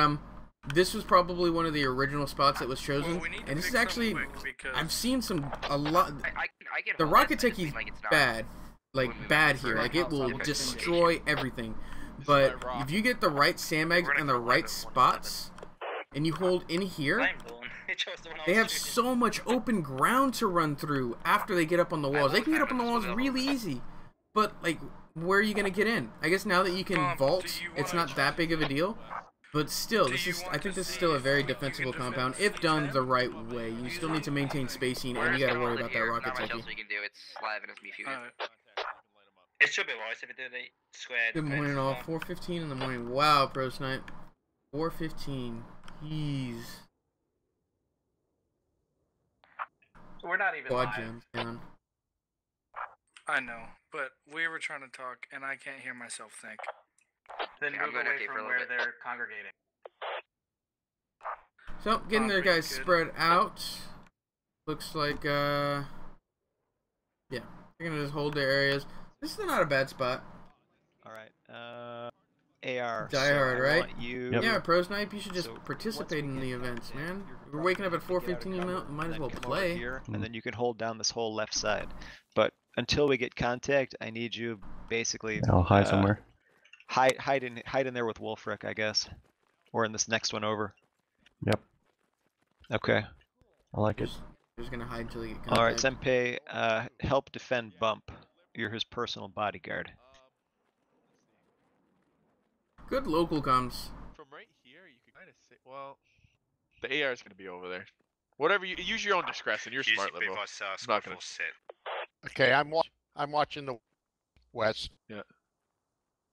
[SPEAKER 7] this was probably one of the original spots that was chosen, and this is actually, I've seen a lot. The rocket techie's bad, bad here. Like, it will destroy everything. But if you get the right sandbags and the right spots, and you hold in here, they have so much open ground to run through after they get up on the walls. They can get up on the walls really easy, but like, where are you gonna get in? I guess now that you can vault, it's not that big of a deal. But still, I think this is still a very defensible compound if done the right way. You still need to maintain spacing, and you gotta worry about that rocket techie.
[SPEAKER 19] It should be wise if we do the squared.
[SPEAKER 7] Good morning, all. 4:15 in the morning. Wow, Pro Snipe. 4:15. Jeez.
[SPEAKER 22] We're not even
[SPEAKER 7] Quad
[SPEAKER 22] live.
[SPEAKER 7] gems down.
[SPEAKER 18] I know, but we were trying to talk, and I can't hear myself think.
[SPEAKER 22] Then move away from where they're congregating.
[SPEAKER 7] So, getting their guys spread out. Looks like, yeah. They're gonna just hold their areas. This is not a bad spot.
[SPEAKER 2] Alright, AR.
[SPEAKER 7] Die Hard, right?
[SPEAKER 2] Yeah,
[SPEAKER 7] Pro Snipe, you should just participate in the events, man. We're waking up at 4:15, you might as well play.
[SPEAKER 2] Here, and then you can hold down this whole left side. But until we get contact, I need you basically...
[SPEAKER 4] I'll hide somewhere.
[SPEAKER 2] Hide in there with Wolfric, I guess. Or in this next one over.
[SPEAKER 4] Yep.
[SPEAKER 2] Okay.
[SPEAKER 4] I like it.
[SPEAKER 7] Just gonna hide until you get contact.
[SPEAKER 2] Alright, Senpei, help defend Bump. You're his personal bodyguard.
[SPEAKER 7] Good local comms.
[SPEAKER 10] From right here, you can kind of say, well, the AR is gonna be over there. Whatever you use your own discretion. You're smart, Limbo. I'm not gonna
[SPEAKER 12] sit. Okay, I'm watching the west.
[SPEAKER 10] Yeah.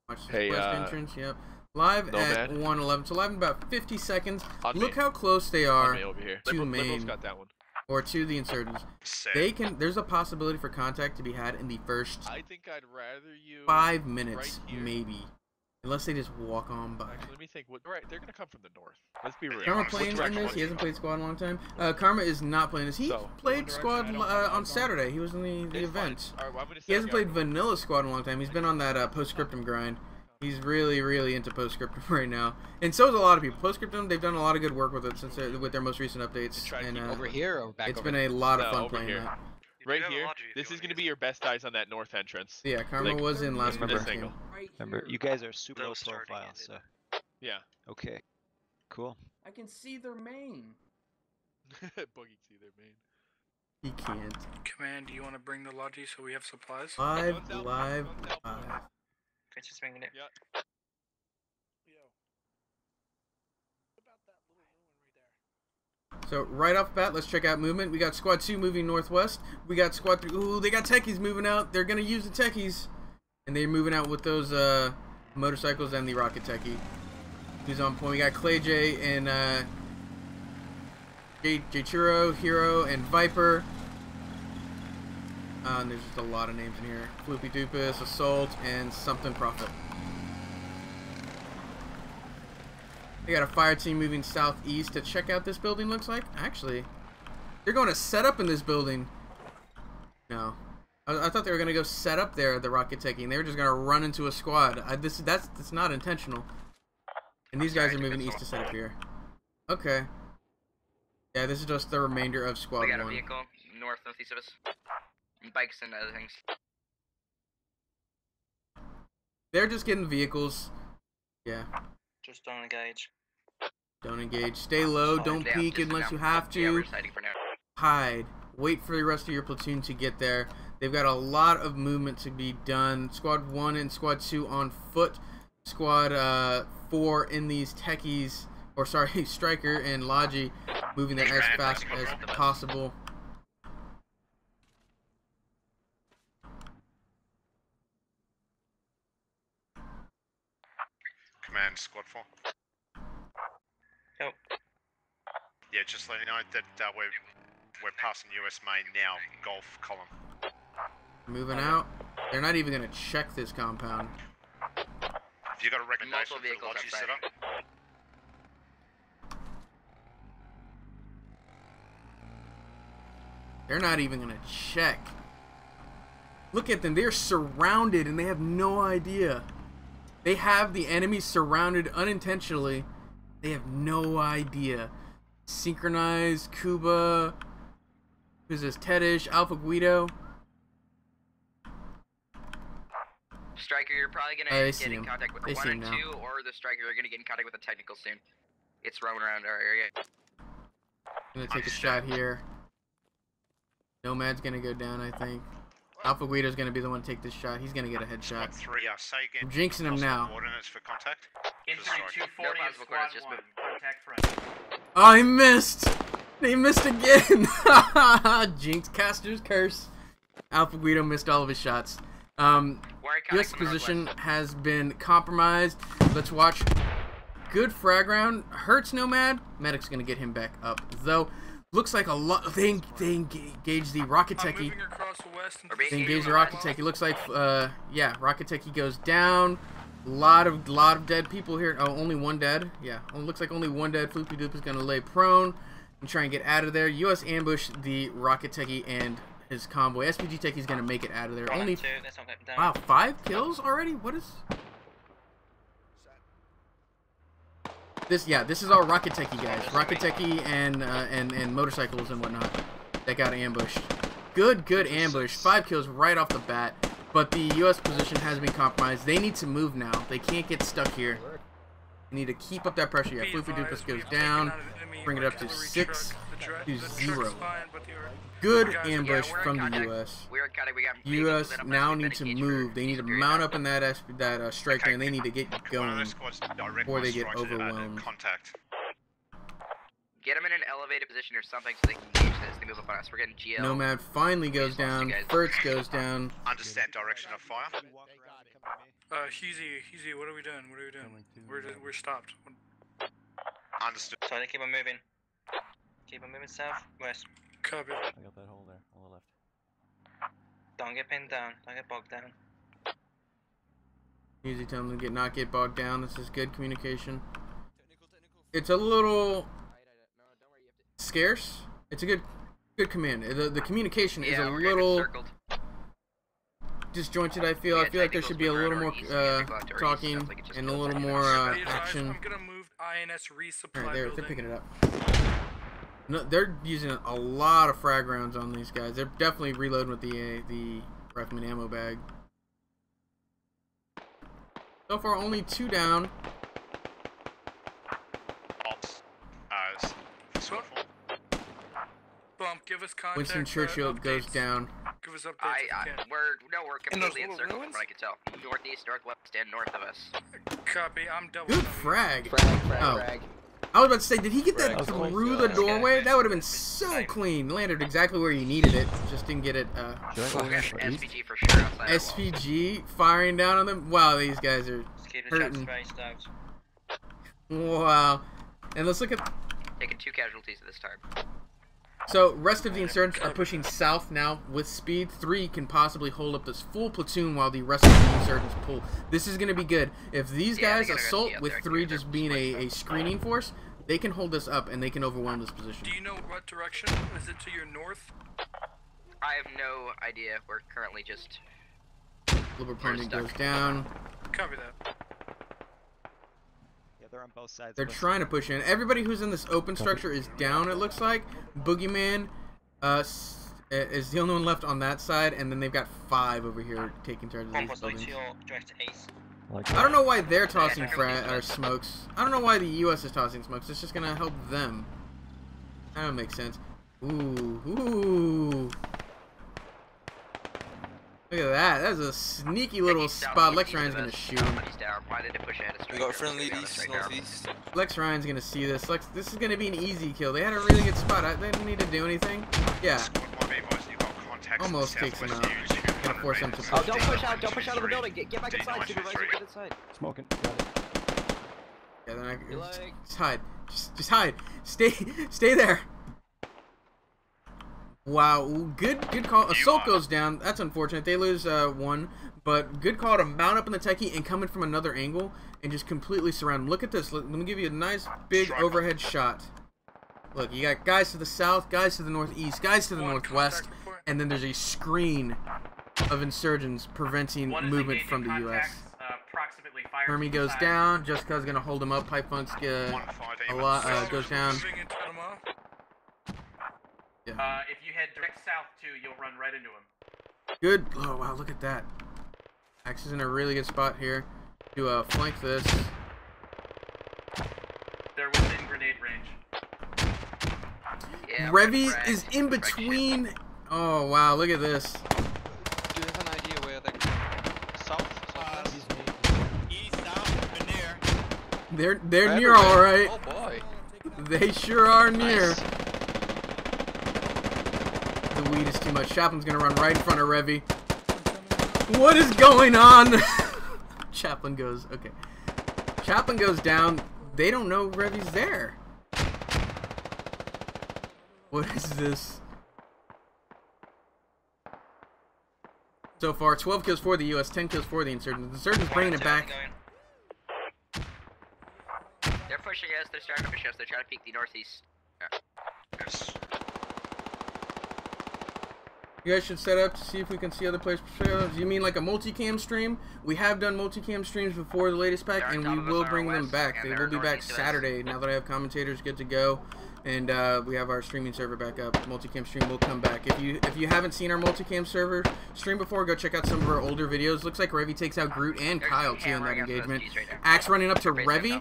[SPEAKER 7] Watch the west entrance. Yep. Live at 1:11. So live in about 50 seconds. Look how close they are to main.
[SPEAKER 10] Got that one.
[SPEAKER 7] Or to the insurgents. There's a possibility for contact to be had in the first
[SPEAKER 10] I think I'd rather you
[SPEAKER 7] 5 minutes, maybe. Unless they just walk on by.
[SPEAKER 10] Actually, let me think. Right, they're gonna come from the north. Let's be real.
[SPEAKER 7] Karma playing in this? He hasn't played squad in a long time. Karma is not playing this. He played squad on Saturday. He was in the event. He hasn't played vanilla squad in a long time. He's been on that postscriptum grind. He's really, really into postscriptum right now, and so is a lot of people. Postscriptum, they've done a lot of good work with it since with their most recent updates. And
[SPEAKER 12] over here or back
[SPEAKER 7] it's
[SPEAKER 12] over
[SPEAKER 7] been a lot of fun playing that.
[SPEAKER 10] Right here, this is gonna be your best eyes on that north entrance.
[SPEAKER 7] Yeah, Karma was in last
[SPEAKER 2] Remember,
[SPEAKER 7] game.
[SPEAKER 2] Remember, you guys are super low profile, so.
[SPEAKER 10] Yeah.
[SPEAKER 2] Okay. Cool.
[SPEAKER 12] I can see their main.
[SPEAKER 10] Boogie can see their main.
[SPEAKER 7] He can't.
[SPEAKER 18] Command, do you want to bring the Logi so we have supplies?
[SPEAKER 7] Live.
[SPEAKER 19] Okay, just bringing it.
[SPEAKER 10] Yeah.
[SPEAKER 7] So right off the bat, let's check out movement. We got Squad 2 moving northwest. We got Squad 3. Ooh, they got techies moving out. They're going to use the techies. And they're moving out with those motorcycles and the rocket techie. Who's on point? We got Clay J and J-Churro, Hero, and Viper. And there's just a lot of names in here. Floopy Doopus, Assault, and something Prophet. They got a fire team moving southeast to check out this building, looks like. Actually, they're going to set up in this building. No. I thought they were going to go set up there at the rocket techie, and they were just going to run into a squad. That's not intentional. And these guys are moving east to set up here. Okay. Yeah, this is just the remainder of Squad 1.
[SPEAKER 15] We got a vehicle northeast of us. And bikes and other things.
[SPEAKER 7] They're just getting vehicles. Yeah.
[SPEAKER 19] Just don't engage.
[SPEAKER 7] Don't engage. Stay low. Don't peek unless you have to. Hide. Wait for the rest of your platoon to get there. They've got a lot of movement to be done. Squad 1 and Squad 2 on foot. Squad 4 in these techies, or sorry, Striker and Logi moving there as fast as possible.
[SPEAKER 12] Command Squad 4.
[SPEAKER 19] Yep.
[SPEAKER 12] Yeah, just let you know that we're passing US main now. Golf column.
[SPEAKER 7] Moving out. They're not even going to check this compound.
[SPEAKER 12] Have you got a recommendation for the Logi setup?
[SPEAKER 7] They're not even going to check. Look at them. They're surrounded and they have no idea. They have the enemy surrounded unintentionally, They have no idea. Synchronize, Kuba. Who's this? Tedish, Alpha Guido.
[SPEAKER 15] Striker, you're probably gonna get in contact with the 1 or 2, or the striker, you're gonna get in contact with a technical soon. It's roaming around our area.
[SPEAKER 7] I'm gonna take a shot here. Nomad's gonna go down, I think. Alpha Guido's gonna be the one to take this shot. He's gonna get a headshot. I'm jinxing him now.
[SPEAKER 12] Coordinates for contact.
[SPEAKER 22] Infantry 240 and squad 1. Contact front.
[SPEAKER 7] Oh, he missed! He missed again! Jinx caster's curse. Alpha Guido missed all of his shots. US position has been compromised. Let's watch. Good frag round. Hurts Nomad. Medic's gonna get him back up, though. Looks like a lot. They engage the Rocket Techie. They engage the Rocket Techie. Looks like, yeah, Rocket Techie goes down. Lot of dead people here. Oh, only one dead. Yeah, looks like only one dead. Floopy Doop is gonna lay prone and try and get out of there. US ambush the Rocket Techie and his convoy. SPG Techie's gonna make it out of there. Only wow, 5 kills already. What is this? Yeah, this is all Rocket Techie guys. Rocket Techie and motorcycles and whatnot that got ambushed. Good ambush. 5 kills right off the bat. But the US position has been compromised. They need to move now. They can't get stuck here. They need to keep up that pressure. Yeah, Floopy Doopus goes down. Bring it up to 6-0. Good ambush from the US. US now need to move. They need to mount up in that striker, and they need to get going before they get overwhelmed.
[SPEAKER 15] Get them in an elevated position or something so they can engage this. They move up on us. We're getting GL.
[SPEAKER 7] Nomad finally goes down. Furtz goes down.
[SPEAKER 12] Understand direction of fire.
[SPEAKER 18] Heezy, what are we doing? We're stopped.
[SPEAKER 12] Understood.
[SPEAKER 19] So keep on moving. Keep on moving south, west.
[SPEAKER 18] Copy.
[SPEAKER 4] I got that hole there on the left.
[SPEAKER 19] Don't get pinned down. Don't get bogged down.
[SPEAKER 7] Easy, tell them to not get bogged down. This is good communication. It's a little scarce. It's a good command. The communication is a little disjointed. I feel like there should be a little more talking and a little more action.
[SPEAKER 18] I'm gonna move INS resupply.
[SPEAKER 7] Alright, they're picking it up. No, they're using a lot of frag rounds on these guys. They're definitely reloading with the rifleman ammo bag. So far, only 2 down.
[SPEAKER 18] Bump, give us contact.
[SPEAKER 7] Winston Churchill goes down.
[SPEAKER 18] Give us updates.
[SPEAKER 15] We're completely encircled from what I can tell. Northeast, northwest, and north of us.
[SPEAKER 18] Copy. I'm double.
[SPEAKER 7] Good frag. Frag. I was about to say, did he get that through the doorway? That would have been so clean. Landed exactly where you needed it. Just didn't get it.
[SPEAKER 15] SPG for sure.
[SPEAKER 7] SPG firing down on them. Wow, these guys are hurting. Wow. And let's look at.
[SPEAKER 15] Taking 2 casualties this time.
[SPEAKER 7] So, rest of the insurgents are pushing south now with speed. 3 can possibly hold up this full platoon while the rest of the insurgents pull. This is going to be good. If these guys assault with 3 just being a screening force, they can hold this up and they can overwhelm this position.
[SPEAKER 18] Do you know what direction? Is it to your north?
[SPEAKER 15] I have no idea. We're currently just...
[SPEAKER 7] Liberal Pundit goes down.
[SPEAKER 18] Copy that.
[SPEAKER 2] They're on both sides.
[SPEAKER 7] They're trying to push in. Everybody who's in this open structure is down, it looks like. Boogeyman is the only one left on that side, and then they've got 5 over here taking charge of these buildings. I don't know why they're tossing smokes. I don't know why the US is tossing smokes. It's just going to help them. That don't make sense. Ooh. Look at that. That's a sneaky little spot. Lex Ryan's going to shoot him.
[SPEAKER 3] We got friendly east, northeast.
[SPEAKER 7] Lex Ryan's going to see this. This is going to be an easy kill. They had a really good spot. They didn't need to do anything. Yeah. Almost takes him out. Gonna force him to push.
[SPEAKER 15] Oh, don't push out of the building. Get back inside, supervisor. Get inside.
[SPEAKER 4] Smoking.
[SPEAKER 7] Yeah, then just hide. Just hide. Stay there. Wow, good call. Assault goes down. That's unfortunate. They lose 1, but good call to mount up in the techie and come in from another angle and just completely surround them. Look at this. Let me give you a nice big overhead shot. Look, you got guys to the south, guys to the northeast, guys to the northwest, and then there's a screen of insurgents preventing movement from the US. Hermie goes down. Jessica's gonna hold him up. Pipe Funk's A lot goes down.
[SPEAKER 22] Yeah. If you head direct south too, you'll run right into him.
[SPEAKER 7] Good. Oh wow, look at that. Axe is in a really good spot here to flank this.
[SPEAKER 22] They're within grenade range.
[SPEAKER 7] Yeah, Revy is in between. Oh wow, look at this.
[SPEAKER 3] Do you have an idea where they're going? South?
[SPEAKER 16] East, south,
[SPEAKER 7] They're near, all right.
[SPEAKER 3] Oh boy.
[SPEAKER 7] They sure are near.
[SPEAKER 3] Nice.
[SPEAKER 7] The weed is too much. Chaplin's gonna run right in front of Revy. What is going on? Chaplin goes, okay. Chaplin goes down. They don't know Revy's there. What is this? So far, 12 kills for the U.S., 10 kills for the Insurgents. The Insurgents bringing it back.
[SPEAKER 15] They're pushing us. They're starting to push us. They're trying to peek the northeast. Yeah.
[SPEAKER 16] Yes.
[SPEAKER 7] You guys should set up to see if we can see other players. You mean like a multicam stream? We have done multicam streams before the latest pack, and we will bring them back. They will be back Saturday. Now that I have commentators good to go, and we have our streaming server back up. Multicam stream will come back. If you haven't seen our multicam server stream before, go check out some of our older videos. Looks like Revy takes out Groot and Kyle too in that engagement. Axe running up to Revy.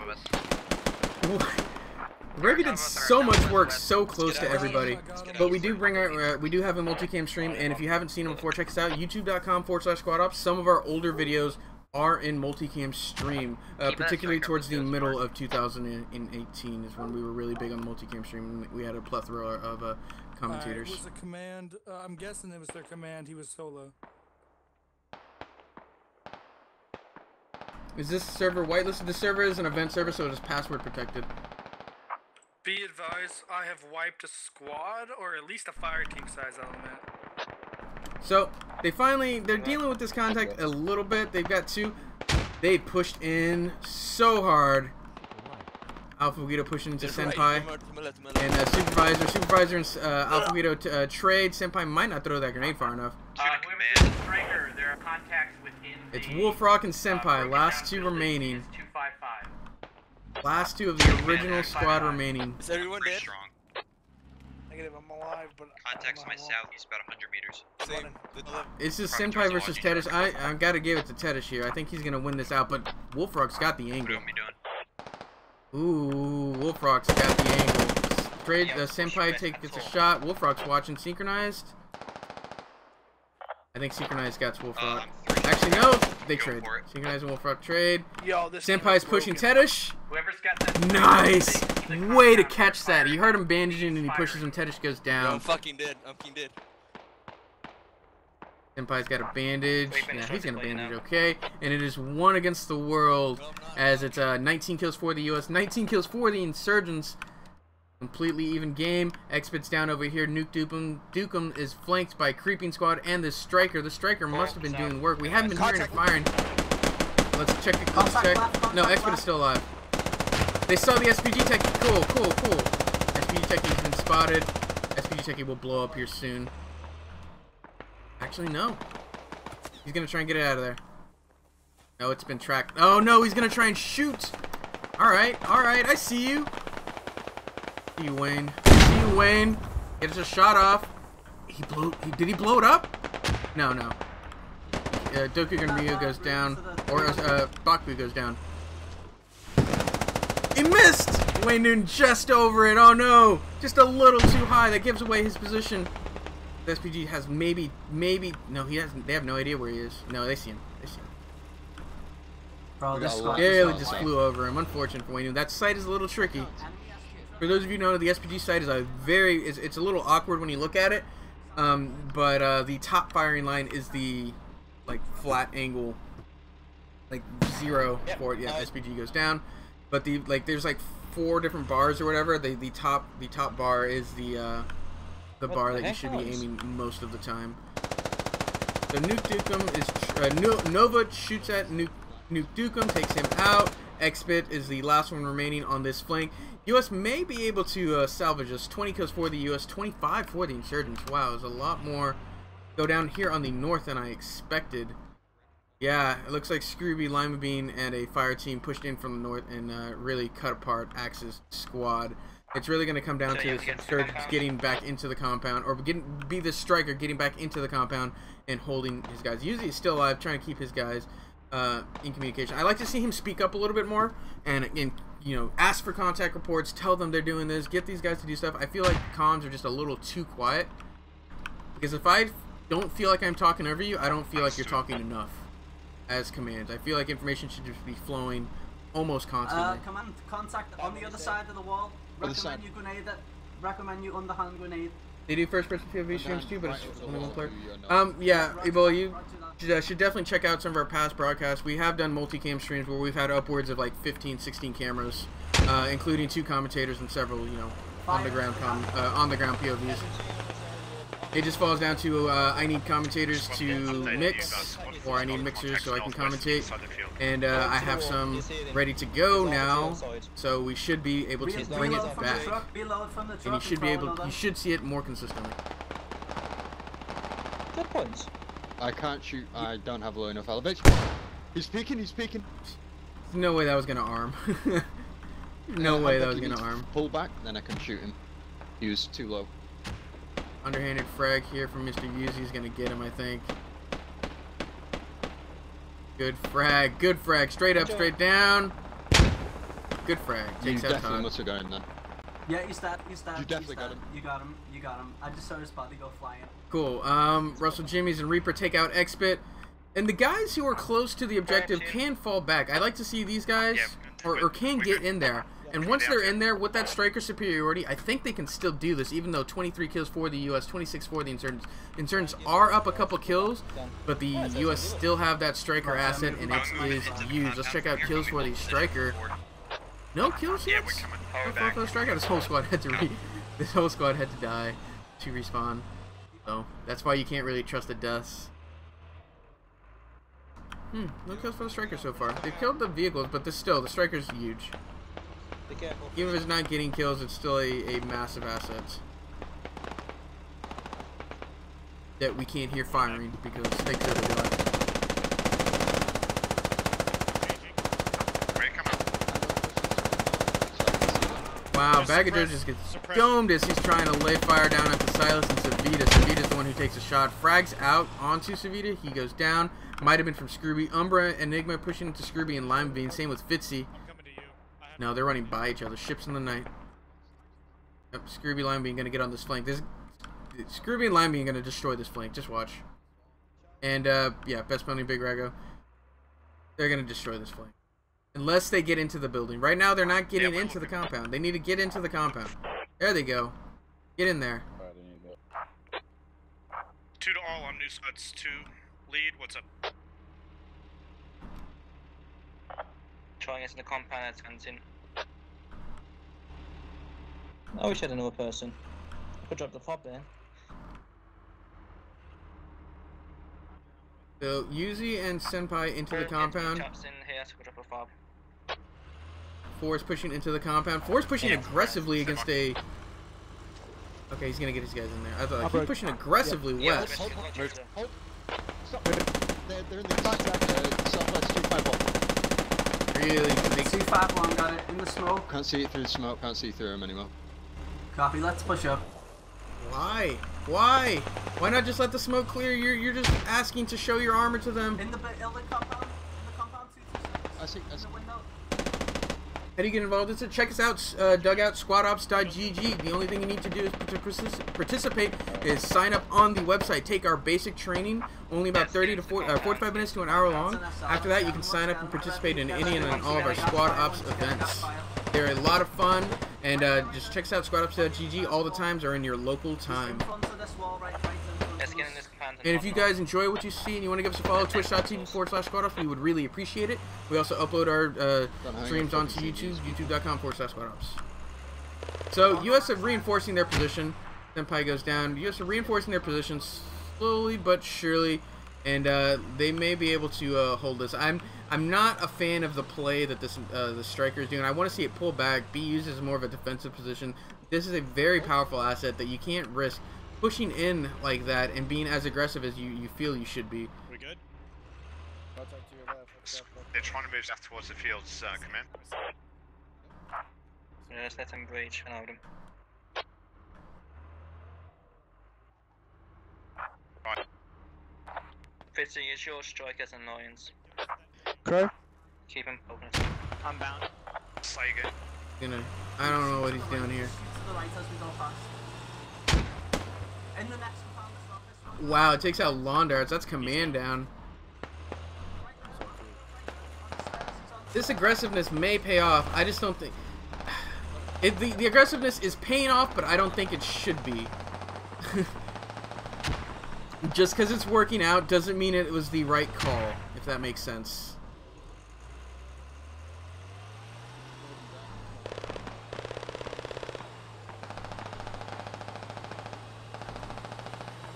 [SPEAKER 7] Revy did so much work so close to everybody, but we do bring our we do have a multicam stream, and if you haven't seen them before, check us out, youtube.com/squadops. Some of our older videos are in multicam stream, particularly towards the middle of 2018 is when we were really big on multicam stream. We had a plethora of commentators.
[SPEAKER 18] It was a command. I'm guessing it was their command. He was solo.
[SPEAKER 7] Is this server whitelisted? The server is an event server, so it is password protected.
[SPEAKER 18] Be advised, I have wiped a squad, or at least a fire team size element.
[SPEAKER 7] So, they're dealing with this contact a little bit. They've got two. They pushed in so hard. Alpha Guido pushing into Senpai. And Supervisor and Alpha Guido trade. Senpai might not throw that grenade far enough.
[SPEAKER 22] Whoever's in the striker, there are contacts within
[SPEAKER 7] It's Wolfrock and Senpai, last two remaining.
[SPEAKER 22] 255.
[SPEAKER 7] Last two of the original squad remaining.
[SPEAKER 3] Is everyone dead?
[SPEAKER 6] Strong.
[SPEAKER 18] Negative, I'm alive, but
[SPEAKER 6] Contacts to my southeast, about 100 meters.
[SPEAKER 3] Same.
[SPEAKER 7] It's just Senpai versus Tedish. I gotta give it to Tedish here. I think he's gonna win this out, but Wolfrock's got the angle. Ooh, Wolfrock's got the angle. Trade, Senpai gets a shot. Wolfrock's watching synchronized. I think synchronized got Wolfrock. Actually, no, they trade. Synchronized and Wolfrock trade. Senpai's pushing Tedish.
[SPEAKER 22] Whoever's got that.
[SPEAKER 7] Nice! Way to catch that. You heard him bandaging and he pushes him. Tedish goes down.
[SPEAKER 3] I'm fucking dead. I'm fucking dead.
[SPEAKER 7] Senpai's got a bandage. Yeah, he's gonna bandage okay. And it is 1 against the world as it's 19 kills for the U.S., 19 kills for the Insurgents. Completely even game. Exped's down over here. Nuke Dukem is flanked by Creeping Squad and the Striker. The Striker must have been doing work. We haven't been hearing it firing. Let's check it. Let's check. No, Exped is still alive. They saw the SPG Techie. Cool. SPG Techie's been spotted. SPG Techie will blow up here soon. Actually, no. He's going to try and get it out of there. No, it's been tracked. Oh, no, he's going to try and shoot. All right. I see you. See you, Wayne. Gets a shot off. Did he blow it up? No. Dokugan Ryu goes down. Or Baku goes down. He missed! Wayne Noon just over it. Oh no! Just a little too high. That gives away his position. The SPG has maybe. No, he hasn't. They have no idea where he is. No, they see him.
[SPEAKER 25] Bro, this squad
[SPEAKER 7] just flew over him. Unfortunate for Wayne Noon. That sight is a little tricky. For those of you who know, the SPG site is it's a little awkward when you look at it, but the top firing line is the flat angle, 0 for it. Yeah, SPG goes down, but there's 4 different bars or whatever. The top bar is the bar that you should be aiming most of the time. So Nuke Dukem is Nova shoots at Nuke Dukem, takes him out. Expit is the last one remaining on this flank. U.S. may be able to salvage us. 20 kills for the U.S., 25 for the Insurgents. Wow, there's a lot more go down here on the north than I expected. Yeah, it looks like Scrooby, Lima Bean, and a fire team pushed in from the north and really cut apart Axe's squad. It's really going to come down to the Surgeons getting back into the compound, or be the Striker getting back into the compound and holding his guys. Usually he's still alive, trying to keep his guys in communication. I like to see him speak up a little bit more and you know, ask for contact reports, tell them they're doing this, get these guys to do stuff. I feel like comms are just a little too quiet, because if I don't feel like I'm talking over you, I don't feel like you're talking enough as commands. I feel like information should just be flowing almost constantly.
[SPEAKER 25] Command contact on the other side of the wall. Recommend you grenade it. Recommend you underhand grenade.
[SPEAKER 7] They do first-person POV streams too, but it's only one player. Yeah, Ebola, you should definitely check out some of our past broadcasts. We have done multicam streams where we've had upwards of like 15, 16 cameras, including 2 commentators and several, you know, on the ground POVs. It just falls down to I need commentators to mix, or I need mixers so I can commentate, and I have some ready to go now, so we should be able to bring it back, and you should see it more consistently.
[SPEAKER 20] Good points.
[SPEAKER 24] I can't shoot. I don't have low enough elevation. He's peeking. He's peeking.
[SPEAKER 7] No way that was gonna arm. No way that was gonna arm.
[SPEAKER 24] Pull back, then I can shoot him. He was too low.
[SPEAKER 7] Underhanded frag here from Mr. Yuzi is gonna get him, I think. Good frag, good frag. Straight up, straight down. Good frag. Takes
[SPEAKER 24] You
[SPEAKER 7] out
[SPEAKER 24] definitely
[SPEAKER 7] Todd.
[SPEAKER 24] must have got him then.
[SPEAKER 25] Yeah, he's dead. He's dead.
[SPEAKER 24] You definitely got him.
[SPEAKER 25] You got him. You got him. I just saw his body go flying.
[SPEAKER 7] Cool. Russell Jimmys and Reaper take out Xbit. And the guys who are close to the objective can fall back. I like to see these guys, or can get in there. And once they're in there with that striker superiority, I think they can still do this, even though 23 kills for the U.S., 26 for the Insurgents. Insurgents are up a couple kills, but the U.S. still have that striker asset, and it is used. Let's check out kills for the striker. No kills yet? For the striker? This whole squad had to die to respawn. So that's why you can't really trust the deaths. No kills for the striker so far. They've killed the vehicles, but the striker's huge. Even if it's not getting kills, it's still a massive asset that we can't hear firing because they could have done. Wow, Baggager just gets domed as he's trying to lay fire down at the Silas and Savita. Savita's the one who takes a shot. Frags out onto Savita. He goes down. Might have been from Scrooby. Umbra, Enigma pushing into Scrooby and Lime Bean. Same with Fitzy. No, they're running by each other. Ships in the night. Yep, Scrooby, Lime Bean gonna get on this flank. Scrooby and Lime Bean gonna destroy this flank. Just watch. And yeah, Best Bunny, Big Rago. They're gonna destroy this flank. Unless they get into the building. Right now, they're not getting into the compound. They need to get into the compound. There they go. Get in there.
[SPEAKER 18] 2 to all on new spots. 2 lead. What's up?
[SPEAKER 19] Trying into the compound that's hunting.
[SPEAKER 20] I wish I had another person. I could drop the fob there.
[SPEAKER 7] So, Yuzi and Senpai into the compound. Force pushing into the compound. Force pushing aggressively against a... Okay, he's gonna get his guys in there. I thought he's pushing aggressively west.
[SPEAKER 24] Hold. Stop. They're in the contact. Southwest 251.
[SPEAKER 7] Really big.
[SPEAKER 25] 251, got it in the smoke.
[SPEAKER 24] Can't see it through the smoke. Can't see through him anymore.
[SPEAKER 25] Copy. Let's push up.
[SPEAKER 7] Why? Why? Why not just let the smoke clear? You're just asking to show your armor to them.
[SPEAKER 25] In the compound.
[SPEAKER 24] I see.
[SPEAKER 7] How do you get involved? Check us out, dugoutsquadops.gg. The only thing you need to do is to participate is sign up on the website. Take our basic training, only about 45 minutes to an hour long. After that, you can sign up and participate in any and all of our Squad Ops events. They're a lot of fun, and just check us out, squadops.gg. All the times are in your local time. And if you guys enjoy what you see and you want to give us a follow, twitch.tv/squadops, we would really appreciate it. We also upload our streams onto YouTube, youtube.com/squadops. So, U.S. are reinforcing their position. Senpai goes down. U.S. are reinforcing their position slowly but surely, and they may be able to hold this. I'm not a fan of the play that the striker is doing. I want to see it pull back, be used as more of a defensive position. This is a very powerful asset that you can't risk pushing in like that and being as aggressive as you feel you should be.
[SPEAKER 18] We good?
[SPEAKER 12] They're trying to move south towards the fields, command.
[SPEAKER 19] Yeah, just let them breach and out them.
[SPEAKER 12] Right.
[SPEAKER 19] Fitzy, use your strikers and lions.
[SPEAKER 21] Crow?
[SPEAKER 19] Keep him open.
[SPEAKER 6] I'm bound.
[SPEAKER 12] Say again.
[SPEAKER 7] I don't know what he's doing here.
[SPEAKER 25] To the right as we go past. In the next compound as well, this one.
[SPEAKER 7] Wow, it takes out lawn darts. That's command down. This aggressiveness may pay off. I just don't think... The aggressiveness is paying off, but I don't think it should be. Just because it's working out doesn't mean it was the right call, if that makes sense.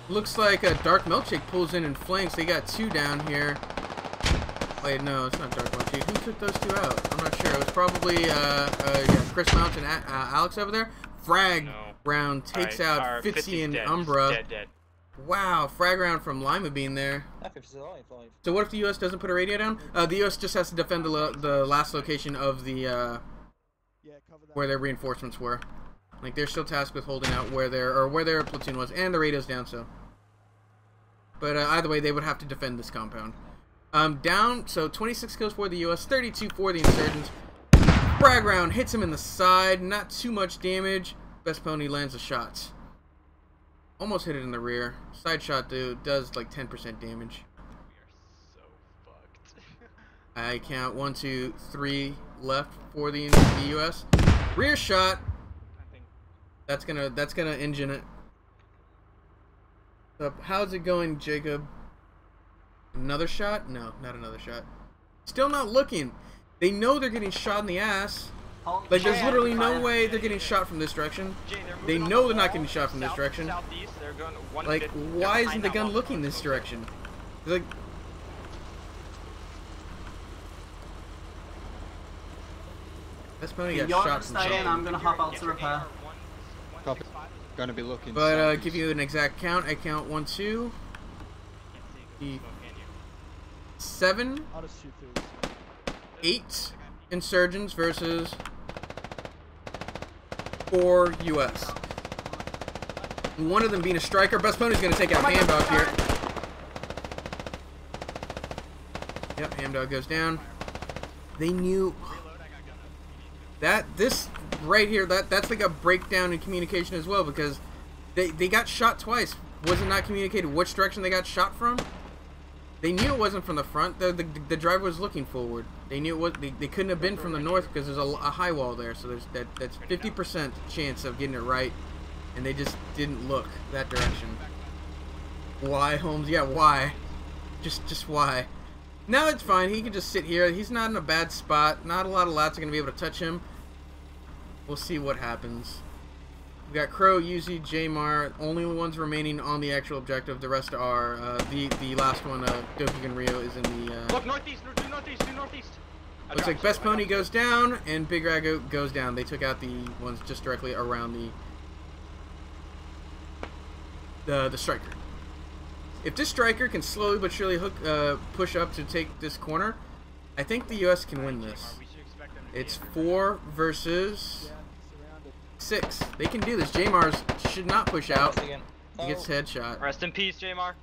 [SPEAKER 7] Looks like a Dark Milkshake pulls in and flanks. They got 2 down here. Wait, no, it's not Dark Milkshake. Who took those 2 out? I'm not sure. It was probably yeah, Chris Mount and Alex over there. Frag round takes out Fitzy and Umbra.
[SPEAKER 6] Dead.
[SPEAKER 7] Wow, frag round from Lima being there. So what if the U.S. doesn't put a radio down? The U.S. just has to defend the last location of the where their reinforcements were. Like they're still tasked with holding out where their platoon was, and the radio's down. So, but either way, they would have to defend this compound. Down. So 26 kills for the U.S., 32 for the insurgents. Frag round hits him in the side. Not too much damage. Best Pony lands a shot. Almost hit it in the rear. Side shot does like 10% damage.
[SPEAKER 6] We are so fucked.
[SPEAKER 7] I count 1, 2, 3 left for the U.S. Rear shot. That's gonna engine it. So how's it going, Jacob? Another shot? No, not another shot. Still not looking. They know they're getting shot in the ass. Like, there's literally no way they're getting shot from this direction. They know they're not getting shot from this direction. Like, why isn't the gun looking this direction? Like, that's probably got shot from something.
[SPEAKER 25] I'm gonna hop out to repair.
[SPEAKER 24] Copy. Gonna be looking.
[SPEAKER 7] But give you an exact count. I count 1, 2, 7, 8 insurgents versus 4 U.S. One of them being a striker. Best Pony's going to take out Hamdog here. Yep, Hamdog goes down. They knew that this right here, that's like a breakdown in communication as well, because they got shot twice. Was it not communicated which direction they got shot from? They knew it wasn't from the front. The driver was looking forward. They knew it was. They couldn't have been from the north because there's a high wall there. So there's that's 50% chance of getting it right, and they just didn't look that direction. Why, Holmes? Yeah, why? Just why? Now it's fine. He can just sit here. He's not in a bad spot. Not a lot of lats are gonna be able to touch him. We'll see what happens. We got Crow, Yuzi, Jmar, only ones remaining on the actual objective. The rest are the last one. Dokugan Rio is in the.
[SPEAKER 6] Look northeast, do northeast.
[SPEAKER 7] Looks like Best Pony goes down and Big Rago goes down. They took out the ones just directly around the striker. If this striker can slowly but surely push up to take this corner, I think the U.S. can win this. It's 4 versus 6. They can do this. Jmars should not push out. He gets headshot.
[SPEAKER 6] Rest in peace, Jmar.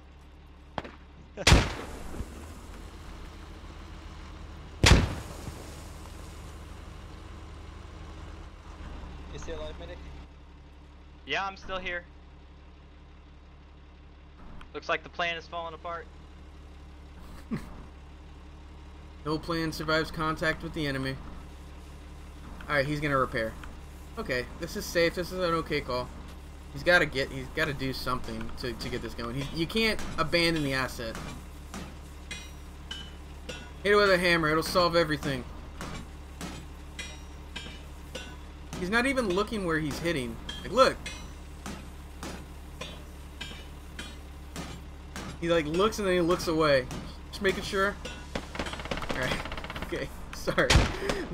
[SPEAKER 20] You still alive, medic?
[SPEAKER 6] Yeah, I'm still here. Looks like the plan is falling apart.
[SPEAKER 7] No plan survives contact with the enemy. Alright, he's gonna repair. Okay, this is safe. This is an okay call. He's gotta do something to get this going. You can't abandon the asset. Hit it with a hammer, it'll solve everything. He's not even looking where he's hitting. Like, look. He like looks and then he looks away. Just making sure. Alright. Okay. Sorry.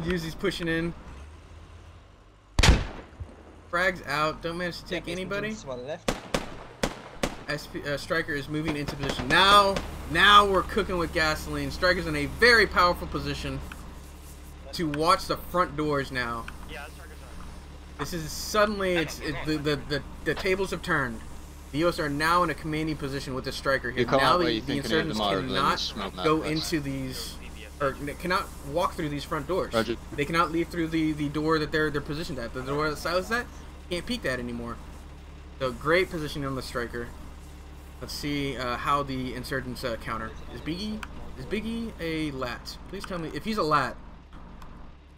[SPEAKER 7] Yuzi's pushing in. Frag's out. Don't manage to take anybody. Striker is moving into position. Now we're cooking with gasoline. Striker's in a very powerful position to watch the front doors now.
[SPEAKER 19] Yeah, Striker's on.
[SPEAKER 7] This is suddenly the tables have turned. The US are now in a commanding position with the Striker here. Now the insurgents cannot go into these, or cannot walk through these front doors.
[SPEAKER 24] Roger.
[SPEAKER 7] They cannot leave through the door that they're positioned at. The door that Silas is at, can't peek that anymore. So great positioning on the Striker. Let's see how the insurgents counter. Is Biggie a lat? Please tell me if he's a lat.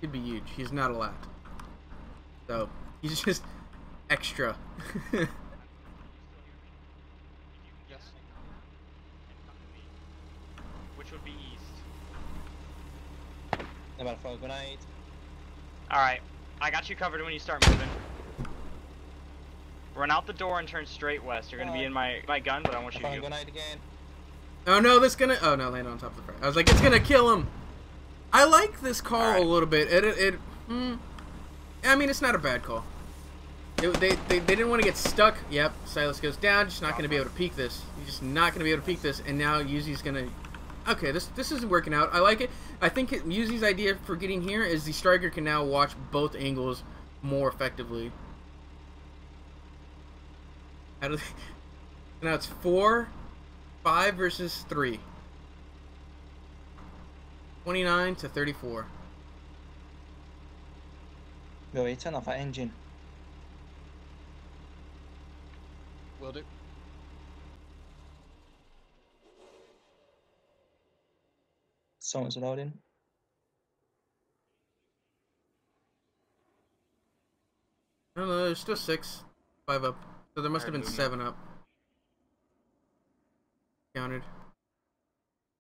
[SPEAKER 7] He'd be huge. He's not a lat. So he's just extra.
[SPEAKER 19] Which would be east.
[SPEAKER 20] About 5 grenade.
[SPEAKER 19] Alright, I got you covered when you start moving. Run out the door and turn straight west. You're gonna be in my gun, but I want you to.
[SPEAKER 20] Grenade again.
[SPEAKER 7] Oh no, this gonna. Oh no, land on top of the front. I was like, it's gonna kill him. I like this call a little bit. I mean, it's not a bad call. They didn't want to get stuck. Yep, Silas goes down. Just not going to be able to peek this. He's just not going to be able to peek this. And now Yuzi's going to... Okay, this is working out. I like it. I think Yuzi's idea for getting here is the Striker can now watch both angles more effectively. How do they... Now it's 4, 5 versus 3. 29 to 34.
[SPEAKER 20] Go, turn off that engine.
[SPEAKER 24] Will do.
[SPEAKER 20] Someone's loading.
[SPEAKER 7] No, there's still 6. 5 up. So there must have been 7 up. Counted.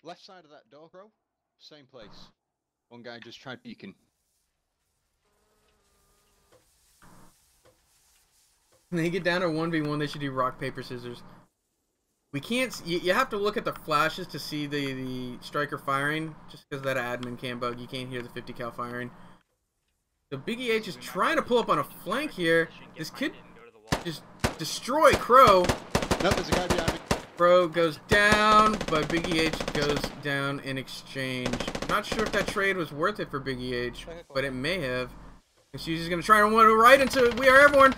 [SPEAKER 24] Left side of that door, bro. Same place. One guy just tried peeking.
[SPEAKER 7] When they get down to 1v1, they should do rock, paper, scissors. We can't... You have to look at the flashes to see the Striker firing. Just because that admin cam bug, you can't hear the 50 cal firing. So Biggie H is trying to pull up on a flank here. This could just destroy Crow.
[SPEAKER 24] No, there's a guy behind me.
[SPEAKER 7] Crow goes down, but Biggie H goes down in exchange. I'm not sure if that trade was worth it for Biggie H, but it may have. She's going to try and run right into We Are Airborne.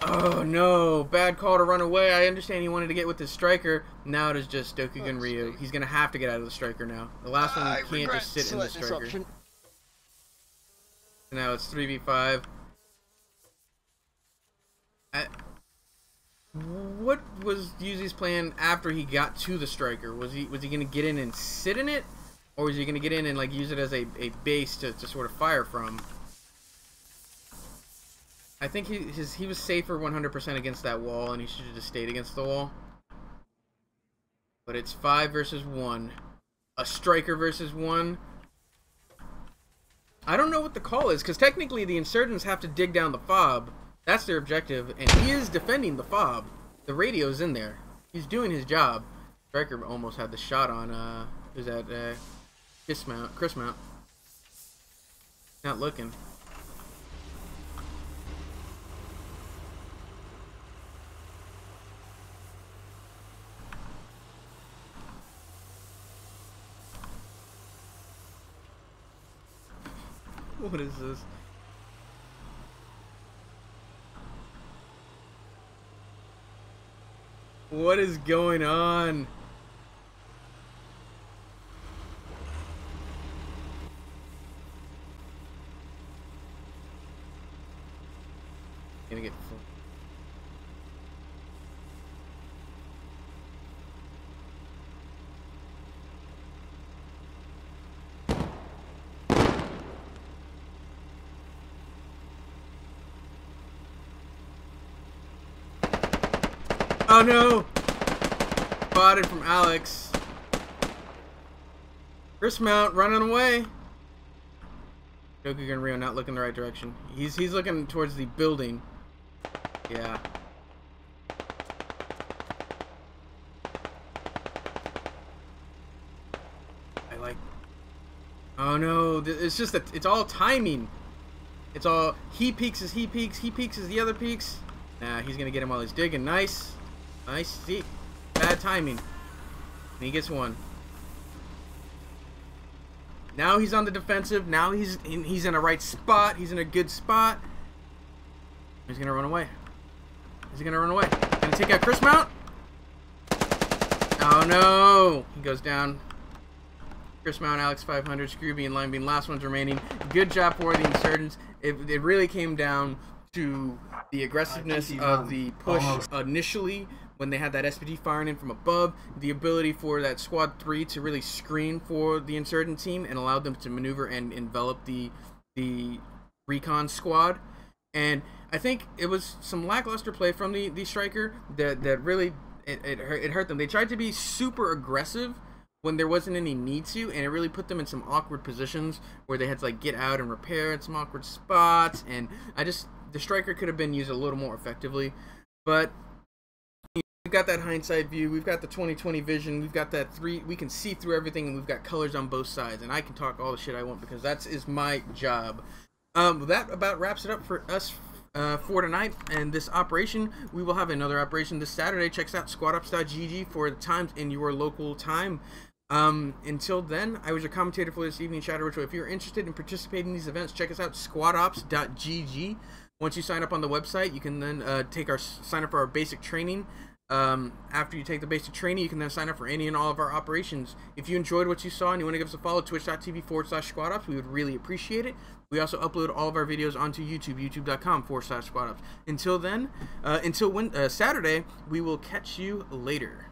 [SPEAKER 7] Oh no, bad call to run away. I understand he wanted to get with his Striker. Now it is just Dokugun Ryu. He's going to have to get out of the Striker now. The last one can't just sit in the Striker. Now it's 3v5. What was Yuzi's plan after he got to the Striker? Was he going to get in and sit in it? Or was he going to get in and like use it as a base to sort of fire from? I think he was safer 100% against that wall, and he should have just stayed against the wall. But it's 5 versus 1. A Striker versus 1. I don't know what the call is, because technically the insurgents have to dig down the fob. That's their objective, and he is defending the fob. The radio's in there. He's doing his job. Striker almost had the shot on, who's that, Chris Mount. Not looking. What is this? What is going on? Gonna get full. Oh no! Spotted from Alex. Chris Mount running away. Dokugun Ryu not looking the right direction. He's looking towards the building. Yeah. I like... Oh no, it's just that it's all timing. It's all he peeks as he peeks as the other peeks. Nah, he's gonna get him while he's digging. Nice. I see. Bad timing. And he gets one. Now he's on the defensive. Now he's in a right spot. He's in a good spot. He's gonna run away. Is he gonna run away? Gonna take out Chris Mount? Oh no! He goes down. Chris Mount, Alex 500, Scrooby, and Limebean, last ones remaining. Good job for the Insurgents. It really came down to the aggressiveness of the push initially when they had that SPG firing in from above, the ability for that Squad 3 to really screen for the Insurgent team and allowed them to maneuver and envelop the recon squad. And I think it was some lackluster play from the striker that really it hurt them. They tried to be super aggressive when there wasn't any need to, and it really put them in some awkward positions where they had to like get out and repair in some awkward spots. And the striker could have been used a little more effectively. But we've got that hindsight view, we've got the 20/20 vision, we've got that we can see through everything, and we've got colors on both sides, and I can talk all the shit I want because that is my job. That about wraps it up for us for tonight and this operation. We will have another operation this Saturday. Check us out, squadops.gg for the times in your local time. Until then, I was your commentator for this evening, ShadowedRitual. If you're interested in participating in these events, check us out, squadops.gg. Once you sign up on the website, you can then sign up for our basic training. After you take the basic training, you can then sign up for any and all of our operations. If you enjoyed what you saw and you want to give us a follow, twitch.tv/squadops, we would really appreciate it. We also upload all of our videos onto YouTube, youtube.com/squadops. Until then, until Saturday, we will catch you later.